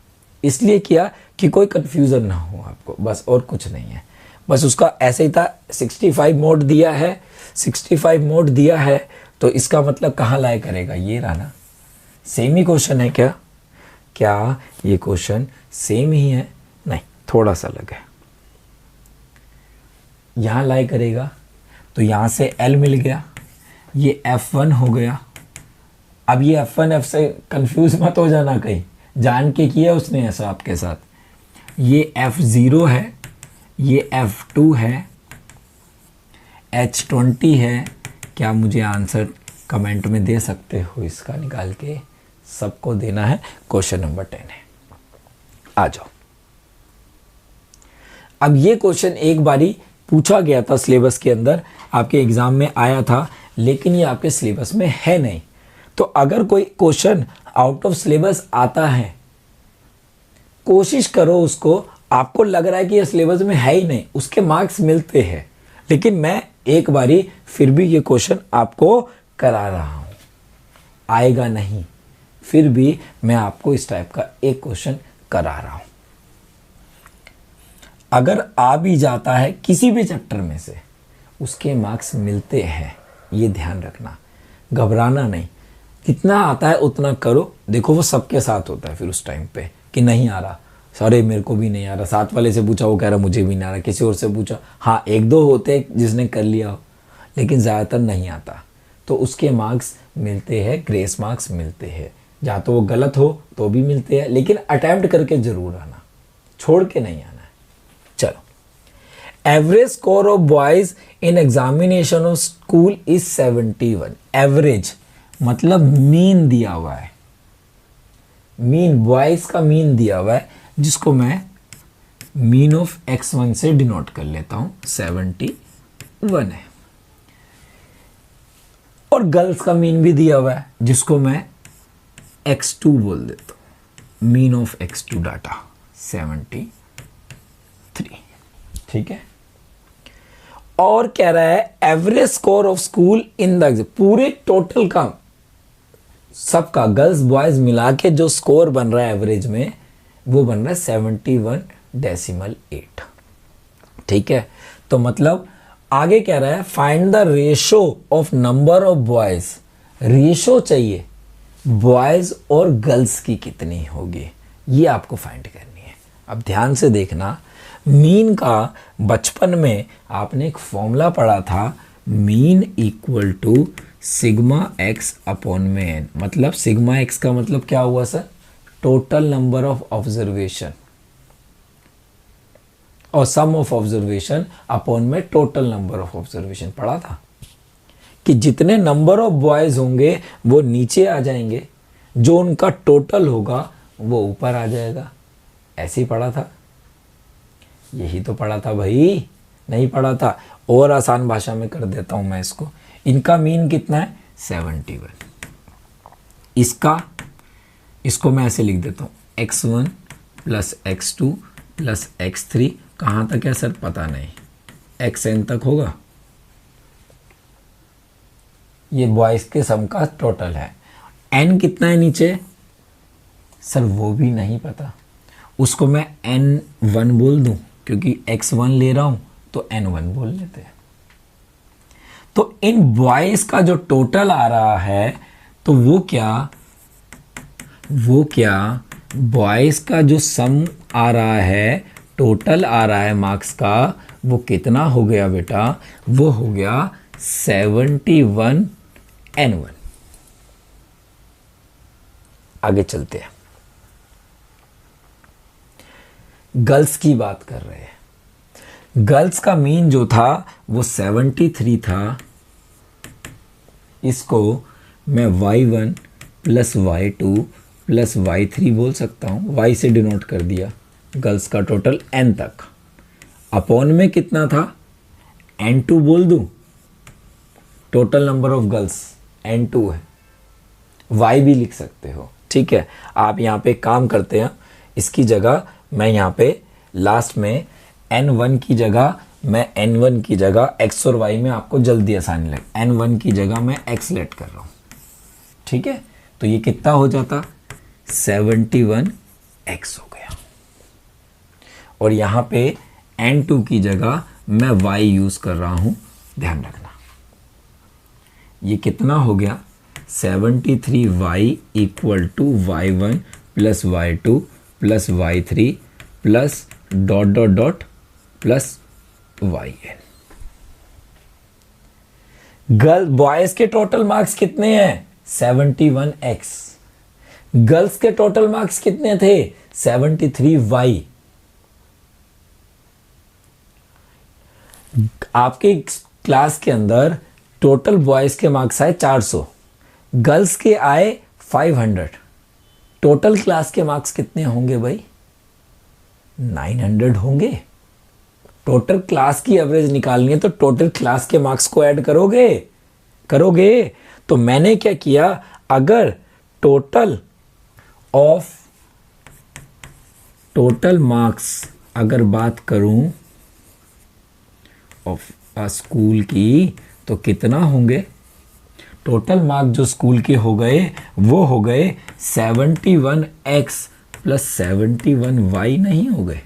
इसलिए किया कि कोई कंफ्यूजन ना हो आपको, बस, और कुछ नहीं है। बस उसका ऐसे ही था। 65 मोड दिया है, 65 मोड दिया है, तो इसका मतलब कहाँ लाए करेगा? ये रहा ना। सेम ही क्वेश्चन है क्या? क्या ये क्वेश्चन सेम ही है? नहीं, थोड़ा सा अलग है। यहां लाए करेगा, तो यहां से L मिल गया, ये F1 हो गया। अब ये F1 F से कंफ्यूज मत हो जाना कहीं, जान के किया उसने ऐसा आपके साथ। ये F0 है, ये F2 है, H20 है। क्या मुझे आंसर कमेंट में दे सकते हो? इसका निकाल के सबको देना है। क्वेश्चन नंबर 10 है। आ जाओ। अब ये क्वेश्चन एक बारी पूछा गया था सिलेबस के अंदर, आपके एग्जाम में आया था, लेकिन ये आपके सिलेबस में है नहीं। तो अगर कोई क्वेश्चन आउट ऑफ सिलेबस आता है, कोशिश करो उसको, आपको लग रहा है कि ये सिलेबस में है ही नहीं, उसके मार्क्स मिलते हैं। लेकिन मैं एक बारी फिर भी ये क्वेश्चन आपको करा रहा हूं, आएगा नहीं, फिर भी मैं आपको इस टाइप का एक क्वेश्चन करा रहा हूं। अगर आ भी जाता है किसी भी चैप्टर में से, उसके मार्क्स मिलते हैं, ये ध्यान रखना, घबराना नहीं। कितना आता है उतना करो। देखो वो सबके साथ होता है फिर उस टाइम पे कि नहीं आ रहा, अरे मेरे को भी नहीं आ रहा। साथ वाले से पूछा, वो कह रहा मुझे भी नहीं आ रहा। किसी और से पूछा, हाँ एक दो होते जिसने कर लिया हो, लेकिन ज़्यादातर नहीं आता। तो उसके मार्क्स मिलते हैं, ग्रेस मार्क्स मिलते हैं। या तो वो गलत हो तो भी मिलते हैं, लेकिन अटेम्प्ट करके जरूर आना, छोड़ के नहीं आना है। चलो, average score of boys in examination of school is 71। Average मतलब मीन दिया हुआ है, मीन, बॉयज का मीन दिया हुआ है, जिसको मैं मीन ऑफ x1 से डिनोट कर लेता हूं, 71 है। और गर्ल्स का मीन भी दिया हुआ है, जिसको मैं x2 बोल देता हूं, मीन ऑफ x2 डाटा 73। ठीक है। और कह रहा है average score of school in the, पूरे टोटल का, सबका गर्ल्स बॉयज मिला के जो स्कोर बन रहा है एवरेज में, वो बन रहा है 71.8। ठीक है। तो मतलब आगे कह रहा है find the ratio of number of boys. Ratio चाहिए बॉयज और गर्ल्स की कितनी होगी, ये आपको फाइंड करनी है। अब ध्यान से देखना, मीन का बचपन में आपने एक फॉर्मूला पढ़ा था, mean equal to sigma x upon में एन। मतलब सिग्मा एक्स का मतलब क्या हुआ sir? Total number of observation, और सम ऑफ ऑब्जर्वेशन अपॉन में टोटल नंबर ऑफ ऑब्जर्वेशन पढ़ा था, कि जितने नंबर ऑफ बॉयज होंगे वो नीचे आ जाएंगे, जो उनका टोटल होगा वो ऊपर आ जाएगा। ऐसे ही पढ़ा था, यही तो पढ़ा था भाई, नहीं पढ़ा था? और आसान भाषा में कर देता हूं मैं इसको। इनका मीन कितना है? 71। इसको मैं ऐसे लिख देता हूं, x1 plus x2 plus x3। कहाँ तक है सर? पता नहीं, xn तक होगा। ये बॉयज के सम का टोटल है। n कितना है नीचे? सर वो भी नहीं पता, उसको मैं n1 बोल दूं, क्योंकि x1 ले रहा हूं तो n1 बोल लेते हैं। तो इन बॉयज का जो टोटल आ रहा है, तो वो क्या बॉयज का जो सम आ रहा है, टोटल आ रहा है मार्क्स का, वो कितना हो गया बेटा? वो हो गया 71 n1। आगे चलते हैं। गर्ल्स की बात कर रहे हैं। गर्ल्स का मीन जो था वो 73 था। इसको मैं y1 plus y2 plus y3 बोल सकता हूँ। y से डिनोट कर दिया गर्ल्स का टोटल n तक। अपॉन में कितना था, n2 बोल दूँ। Total number of girls n2 है। y भी लिख सकते हो, ठीक है। आप यहाँ पे काम करते हैं, इसकी जगह मैं यहाँ पे लास्ट में n1 की जगह मैं n1 की जगह x और y में आपको जल्दी आसानी लगे, n1 की जगह मैं x लेट कर रहा हूँ, ठीक है। तो ये कितना हो जाता, 71x हो गया। और यहाँ पे n2 की जगह मैं y यूज कर रहा हूँ, ध्यान रखना। ये कितना हो गया, 73y equal to y1 plus y2 plus y3 plus dot dot dot plus yn। Girl boys के टोटल मार्क्स कितने हैं, 71x। गर्ल्स के टोटल मार्क्स कितने थे, 73y। आपके क्लास के अंदर टोटल बॉयज के मार्क्स आए 400, गर्ल्स के आए 500। टोटल क्लास के मार्क्स कितने होंगे भाई, 900 होंगे। टोटल क्लास की एवरेज निकालनी है तो टोटल क्लास के मार्क्स को ऐड करोगे। तो मैंने क्या किया, अगर टोटल मार्क्स अगर बात करूं ऑफ अ स्कूल की तो कितना होंगे, टोटल मार्क्स जो स्कूल के हो गए वो हो गए 71x प्लस 71y, नहीं हो गए।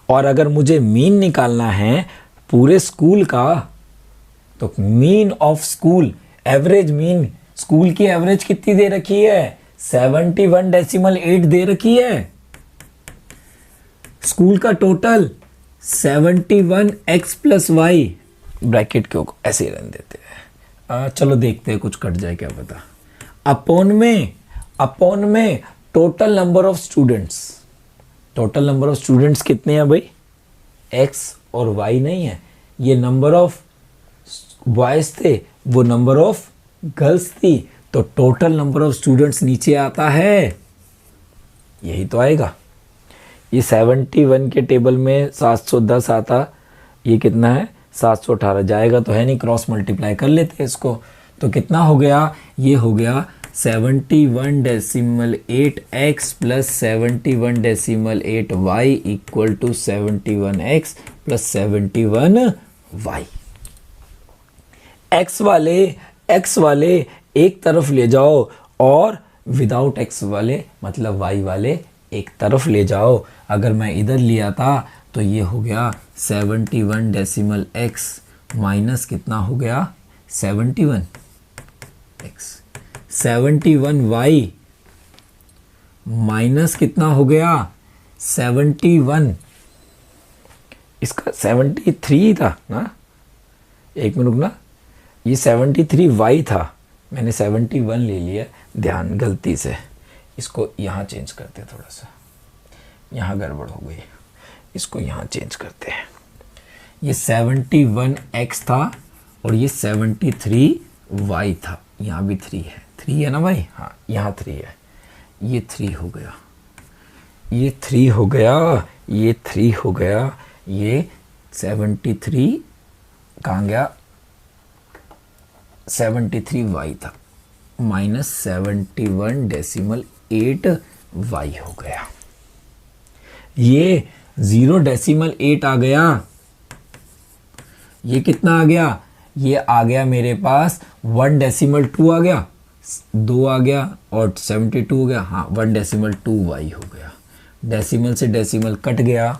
और अगर मुझे मीन निकालना है पूरे स्कूल का तो mean of school, average mean, school की एवरेज कितनी दे रखी है, 71.8 दे रखी है। स्कूल का total 71x plus Y, bracket के ऐसे ही रहने देते हैं। चलो देखते हैं कुछ कट जाए क्या पता। अपॉन में टोटल नंबर ऑफ स्टूडेंट्स कितने हैं भाई, x और y नहीं है। ये नंबर ऑफ बॉयज थे, वो नंबर ऑफ गर्ल्स थी, तो टोटल नंबर ऑफ स्टूडेंट्स नीचे आता है, यही तो आएगा। ये 71 के टेबल में 710 आता, ये कितना है 718, जाएगा तो है नहीं, क्रॉस मल्टीप्लाई कर लेते हैं इसको। तो कितना हो गया, ये हो गया 71.8x plus 71.8y equal to 71x plus 71y। x वाले एक तरफ ले जाओ और विदाउट x वाले मतलब y वाले एक तरफ ले जाओ। अगर मैं इधर लिया था तो ये हो गया 71.x माइनस कितना हो गया 71x, 71y माइनस कितना हो गया 71, इसका 73 था ना, एक मिनट रुकना, ये 73y था, मैंने 71 ले लिया, ध्यान गलती से। इसको यहाँ चेंज करते हैं, थोड़ा सा यहाँ गड़बड़ हो गई, इसको यहाँ चेंज करते हैं। ये 71x था और ये 73y था, यहाँ भी 3 है, 3 है ना भाई, हाँ यहाँ 3 है, ये 3 हो गया, ये 3 हो गया, ये 3 हो गया, ये 73 कहाँ गया, 73y था माइनस 71.8y हो गया। ये 0.8 आ गया, ये कितना आ गया, ये आ गया मेरे पास 1.2 आ गया, 2 आ गया और 72 हो गया, हाँ 1.2y हो गया। डेसिमल से डेसिमल कट गया।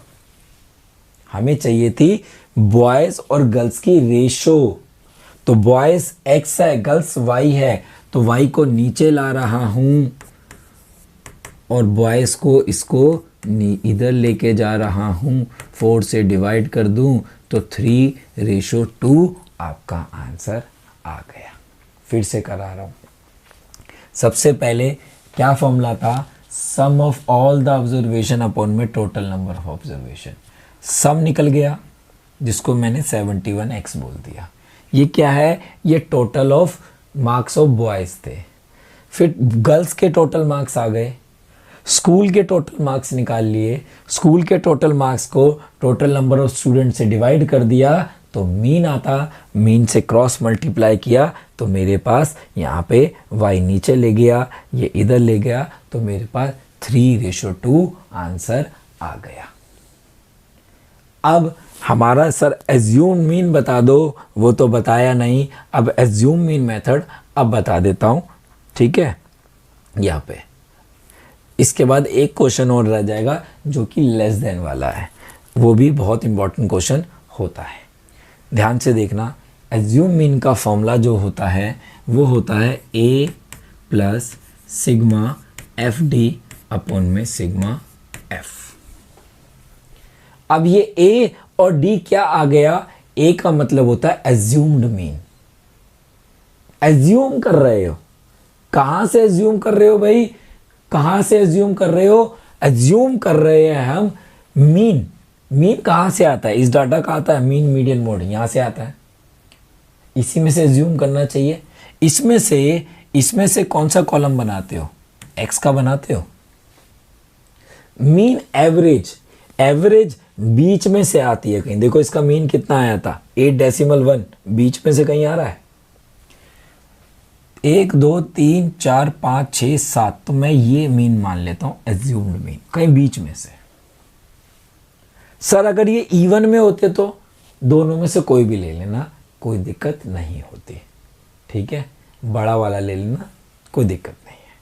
हमें चाहिए थी बॉयज और गर्ल्स की रेशो, तो बॉयज x है, गर्ल्स y है, तो y को नीचे ला रहा हूं और बॉयज को इसको इधर लेके जा रहा हूं, 4 से डिवाइड कर दूं तो 3:2 आपका आंसर आ गया। फिर से करा रहा हूं, सबसे पहले क्या फॉर्मूला था, sum of all the observation upon में total number of observation. Sum निकल गया जिसको मैंने 71x बोल दिया। ये क्या है, ये total of marks of boys थे। फिर गर्ल्स के टोटल मार्क्स आ गए, स्कूल के टोटल मार्क्स निकाल लिए, स्कूल के टोटल मार्क्स को टोटल नंबर ऑफ स्टूडेंट से डिवाइड कर दिया तो मीन आता, मीन से क्रॉस मल्टीप्लाई किया तो मेरे पास यहाँ पे y नीचे ले गया, ये इधर ले गया, तो मेरे पास 3:2 आंसर आ गया। अब हमारा सर एज्यूम मीन बता दो, वो तो बताया नहीं। अब एज्यूम मीन मेथड अब बता देता हूँ, ठीक है। यहाँ पे इसके बाद एक क्वेश्चन और रह जाएगा जो कि लेस देन वाला है, वो भी बहुत इंपॉर्टेंट क्वेश्चन होता है। ध्यान से देखना, एज्यूम मीन का फॉर्मूला जो होता है वो होता है a plus sigma F D upon में सिग्मा एफ। अब ये a और d क्या आ गया, a का मतलब होता है एज्यूम्ड मीन। एज्यूम कर रहे हो, कहां से एज्यूम कर रहे हो भाई, कहां से एज्यूम कर रहे हो, एज्यूम कर रहे हैं हम मीन। मीन कहां से आता है, इस डाटा का आता है मीन मीडियन मोड, यहां से आता है, इसी में से एज्यूम करना चाहिए। इसमें से कौन सा कॉलम बनाते हो, x का बनाते हो। मीन एवरेज बीच में से आती है कहीं, देखो इसका मीन कितना आया था 8.1, बीच में से कहीं आ रहा है 1 2 3 4 5 6 7, तो मैं ये मीन मान लेता हूं एज्यूम्ड मीन, कहीं बीच में से। सर अगर ये इवन में होते तो दोनों में से कोई भी ले लेना, कोई दिक्कत नहीं होती, ठीक है। बड़ा वाला ले लेना, कोई दिक्कत नहीं है,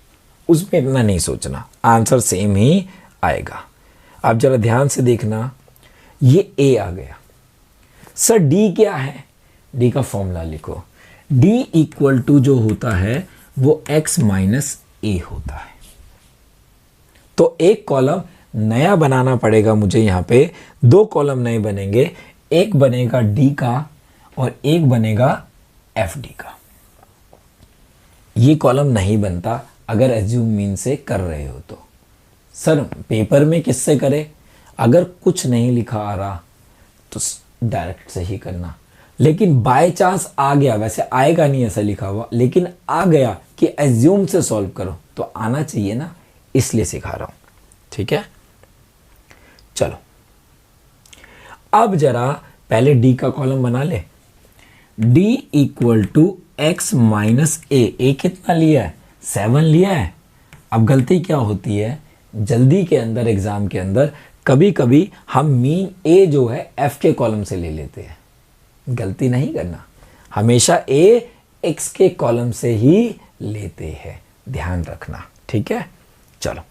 उसमें इतना नहीं सोचना, आंसर सेम ही आएगा। आप जरा ध्यान से देखना, ये a आ गया। सर d क्या है, d का फॉर्मूला लिखो, d इक्वल टू जो होता है वो x माइनस a होता है। तो एक कॉलम नया बनाना पड़ेगा मुझे, यहाँ पे 2 कॉलम नए बनेंगे, एक बनेगा d का और एक बनेगा fd का। ये कॉलम नहीं बनता अगर एज्यूम मीन से कर रहे हो तो। सर पेपर में किससे करें, अगर कुछ नहीं लिखा आ रहा तो डायरेक्ट से ही करना, लेकिन बाय चांस आ गया, वैसे आएगा नहीं ऐसा लिखा हुआ, लेकिन आ गया कि एज्यूम से सॉल्व करो तो आना चाहिए ना, इसलिए सिखा रहा हूं, ठीक है। चलो अब जरा पहले d का कॉलम बना ले, d equal to X minus A कितना लिया है 7 लिया है। अब गलती क्या होती है, जल्दी के अंदर एग्जाम के अंदर कभी कभी हम मीन a जो है f के कॉलम से ले लेते हैं, गलती नहीं करना, हमेशा a x के कॉलम से ही लेते हैं, ध्यान रखना, ठीक है। चलो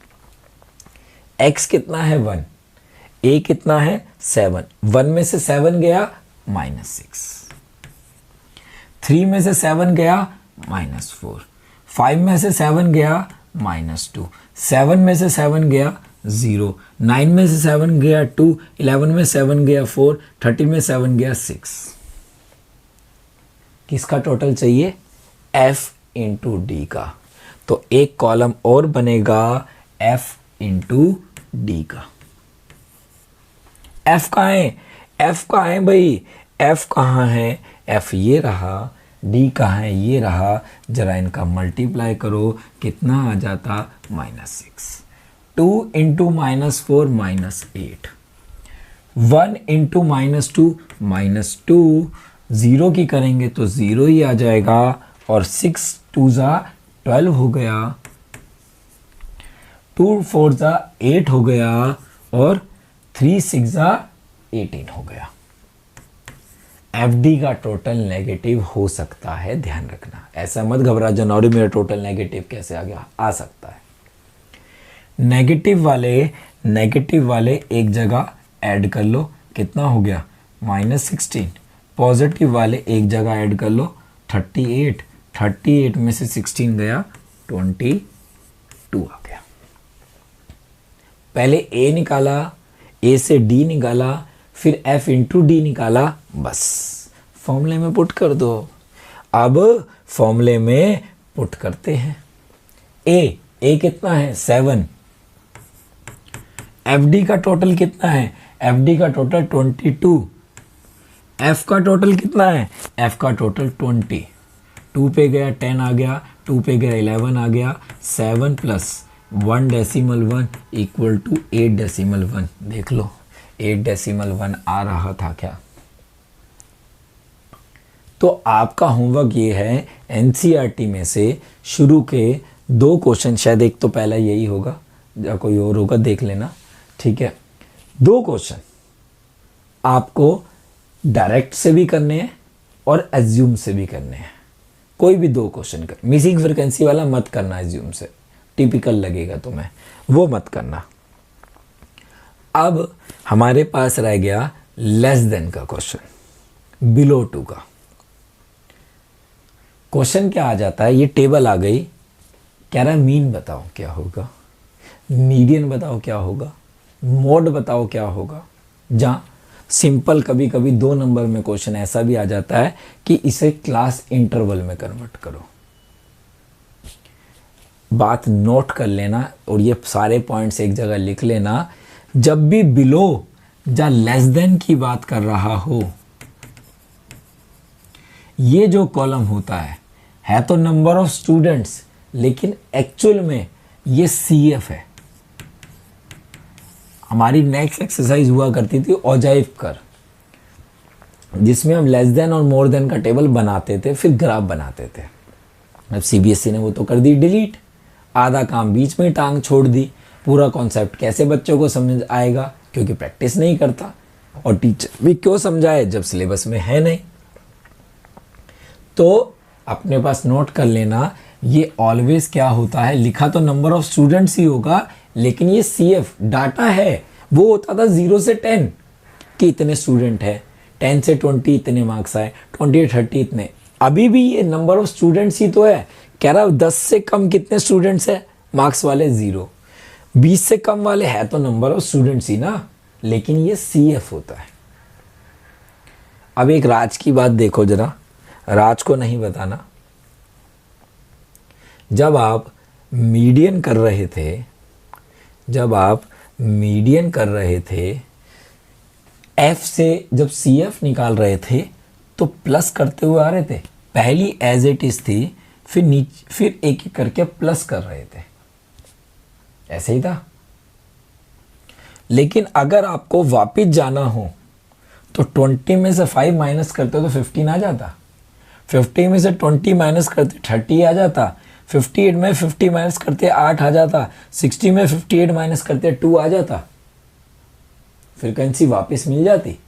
x कितना है 1, a कितना है 7, 1 में से 7 गया -6, 3 में से 7 गया -4, 5 में से 7 गया -2, 7 में से 7 गया 0, 9 में से 7 गया 2, 11 में 7 गया 4, 13 में 7 गया 6। किसका टोटल चाहिए, f इंटू डी का, तो एक कॉलम और बनेगा f इंटू डी का। f कहाँ है, f कहाँ है भाई, f कहाँ है, f ये रहा, d कहाँ है ये रहा, जरा इनका मल्टीप्लाई करो, कितना आ जाता -6, 2 इंटू -4 -8, 1 इंटू -2 -2, 0 की करेंगे तो 0 ही आ जाएगा, और 6 2 12 हो गया, 2 4 8 हो गया, और 3 6 18 हो गया। एफडी का टोटल नेगेटिव हो सकता है, ध्यान रखना, ऐसा मत घबरा जाना और मेरा टोटल नेगेटिव कैसे आ गया, आ सकता है। नेगेटिव वाले एक जगह ऐड कर लो, कितना हो गया -16, पॉजिटिव वाले एक जगह ऐड कर लो 38, 38 में से 16 गया 22 आ गया। पहले a निकाला, a से d निकाला, फिर f इंटू डी निकाला, बस फॉर्मूले में पुट कर दो। अब फॉर्मूले में पुट करते हैं, a कितना है 7, एफडी का टोटल कितना है, एफडी का टोटल 22, एफ का टोटल कितना है, एफ का टोटल 20, 2 पे गया 10 आ गया, 2 पे गया 11 आ गया, 7 plus 1 decimal 1 equal to 8 decimal 1। देख लो 8 डेसिमल 1 आ रहा था क्या। तो आपका होमवर्क ये है, एनसीईआरटी में से शुरू के 2 क्वेश्चन, शायद एक तो पहला यही होगा या कोई और होगा, देख लेना, ठीक है। 2 क्वेश्चन आपको डायरेक्ट से भी करने हैं और एज्यूम से भी करने हैं। कोई भी 2 क्वेश्चन कर, मिसिंग फ्रीक्वेंसी वाला मत करना, एज्यूम से टिपिकल लगेगा तुम्हें, वो मत करना। अब हमारे पास रह गया लेस देन का क्वेश्चन, बिलो 2 का। क्वेश्चन क्या आ जाता है, ये टेबल आ गई, कह रहा है मीन बताओ क्या होगा, मीडियन बताओ क्या होगा, मोड बताओ क्या होगा। जहाँ सिंपल कभी कभी 2 नंबर में क्वेश्चन ऐसा भी आ जाता है कि इसे क्लास इंटरवल में कन्वर्ट करो। बात नोट कर लेना और ये सारे पॉइंट्स एक जगह लिख लेना। जब भी बिलो या लेस देन की बात कर रहा हो, ये जो कॉलम होता है तो नंबर ऑफ स्टूडेंट्स, लेकिन एक्चुअल में ये सीएफ है। हमारी नेक्स्ट एक्सरसाइज हुआ करती थी ऑजाइव कर, जिसमें हम लेस देन और मोर देन का टेबल बनाते थे, फिर ग्राफ बनाते थे। अब सीबीएसई ने वो तो कर दी डिलीट, आधा काम बीच में टांग छोड़ दी। पूरा कॉन्सेप्ट कैसे बच्चों को समझ आएगा, क्योंकि प्रैक्टिस नहीं करता, और टीचर भी क्यों समझाए जब सिलेबस में है नहीं। तो अपने पास नोट कर लेना, ये ऑलवेज क्या होता है, लिखा तो नंबर ऑफ स्टूडेंट्स ही होगा, लेकिन ये सीएफ डाटा है। वो होता था 0 से 10 कि इतने स्टूडेंट है, 10 से 20 इतने मार्क्स आए, 20 से 30 इतने। अभी भी ये नंबर ऑफ स्टूडेंट्स ही तो है। कह रहा 10 से कम कितने स्टूडेंट्स है, मार्क्स वाले 0, 20 से कम वाले है तो नंबर ऑफ स्टूडेंट्स ही ना, लेकिन ये सीएफ होता है। अब एक राज की बात देखो जरा, राज को नहीं बताना। जब आप मीडियन कर रहे थे, एफ से जब सीएफ निकाल रहे थे तो प्लस करते हुए आ रहे थे। पहली एज इट इज थी, फिर एक एक करके प्लस कर रहे थे, ऐसे ही था। लेकिन अगर आपको वापस जाना हो तो 20 में से 5 माइनस करते तो 15 आ जाता, 50 में से 20 माइनस करते 30 आ जाता, 58 में 50 माइनस करते 8 आ जाता, 60 में 58 माइनस करते 2 आ जाता, फ्रीक्वेंसी वापस मिल जाती।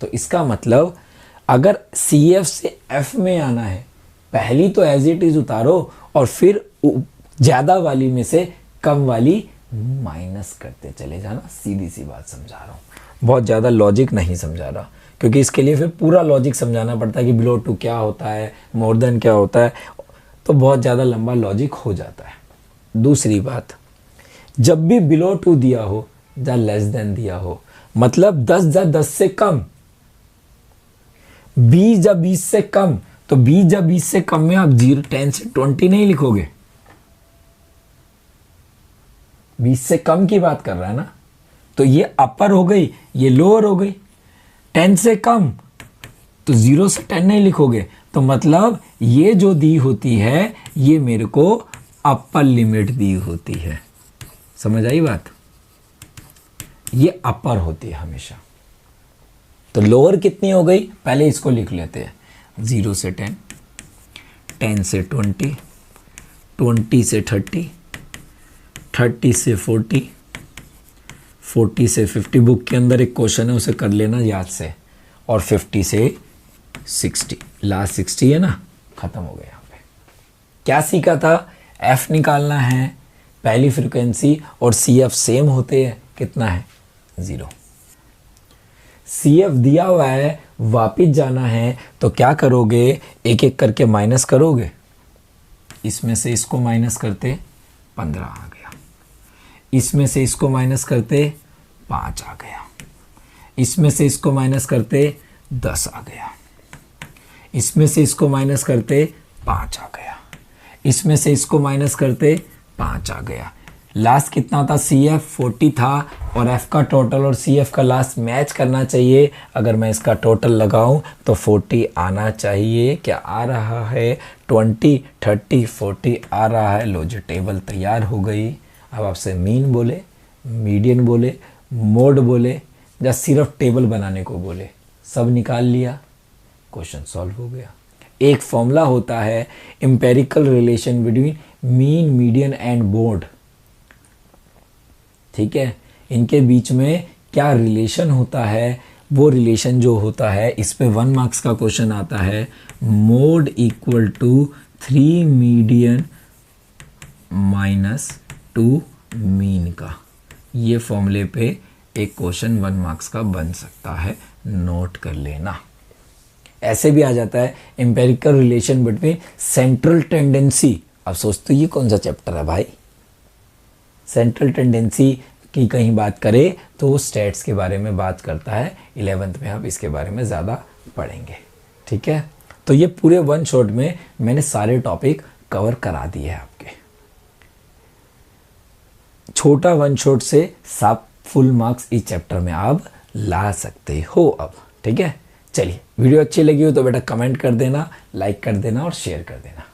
तो इसका मतलब अगर CF से F में आना है, पहली तो एज इट इज उतारो और फिर ज़्यादा वाली में से कम वाली माइनस करते चले जाना। सीधी सी बात समझा रहा हूँ, बहुत ज़्यादा लॉजिक नहीं समझा रहा, क्योंकि इसके लिए फिर पूरा लॉजिक समझाना पड़ता है कि बिलो 2 क्या होता है, मोर देन क्या होता है, तो बहुत ज़्यादा लंबा लॉजिक हो जाता है। दूसरी बात, जब भी बिलो 2 दिया हो या लेस देन दिया हो, मतलब 10 या 10 से कम, 20 या 20 से कम, तो 20 या 20 से कम में आप 10 से 20 नहीं लिखोगे, 20 से कम की बात कर रहा है ना, तो ये अपर हो गई, ये लोअर हो गई। 10 से कम तो 0 से 10 नहीं लिखोगे, तो मतलब ये जो दी होती है ये मेरे को अपर लिमिट दी होती है। समझ आई बात, ये अपर होती है हमेशा। तो लोअर कितनी हो गई, पहले इसको लिख लेते हैं। 0 से 10, 10 से 20, 20 से 30, 30 से 40, 40 से 50। बुक के अंदर एक क्वेश्चन है, उसे कर लेना याद से। और 50 से 60, लास्ट 60 है ना, खत्म हो गया। यहाँ पे क्या सीखा था, F निकालना है पहली फ्रीक्वेंसी, और CF सेम होते हैं, कितना है 0। CF दिया हुआ है, वापिस जाना है तो क्या करोगे, एक एक करके माइनस करोगे। इसमें से इसको माइनस करते 15 आ गया, इसमें से इसको माइनस करते 5 आ गया, इसमें से इसको माइनस करते 10 आ गया, इसमें से इसको माइनस करते 5 आ गया, इसमें से इसको माइनस करते 5 आ गया। लास्ट कितना था, सी एफ 40 था और एफ का टोटल और सी एफ का लास्ट मैच करना चाहिए। अगर मैं इसका टोटल लगाऊं तो 40 आना चाहिए। क्या आ रहा है, 20 30 40 आ रहा है। लो जी टेबल तैयार हो गई। अब आपसे मीन बोले, मीडियन बोले, मोड बोले या सिर्फ टेबल बनाने को बोले, सब निकाल लिया, क्वेश्चन सॉल्व हो गया। एक फॉर्मूला होता है empirical relation between mean, median and mode. ठीक है, इनके बीच में क्या रिलेशन होता है, वो रिलेशन जो होता है, इस पे 1 मार्क्स का क्वेश्चन आता है। Mode equal to 3 median minus 2 mean का, ये फॉर्मूले पे एक क्वेश्चन 1 मार्क्स का बन सकता है, नोट कर लेना। ऐसे भी आ जाता है empirical relation between central tendency. अब सोचते ये कौन सा चैप्टर है भाई, सेंट्रल टेंडेंसी की कहीं बात करें तो स्टैट्स के बारे में बात करता है। 11th में आप इसके बारे में ज़्यादा पढ़ेंगे। ठीक है, तो ये पूरे 1 शॉट में मैंने सारे टॉपिक कवर करा दिए हैं आपके। छोटा 1 शॉट से सब फुल मार्क्स इस चैप्टर में आप ला सकते हो अब। ठीक है, चलिए वीडियो अच्छी लगी हो तो बेटा कमेंट कर देना, लाइक कर देना और शेयर कर देना।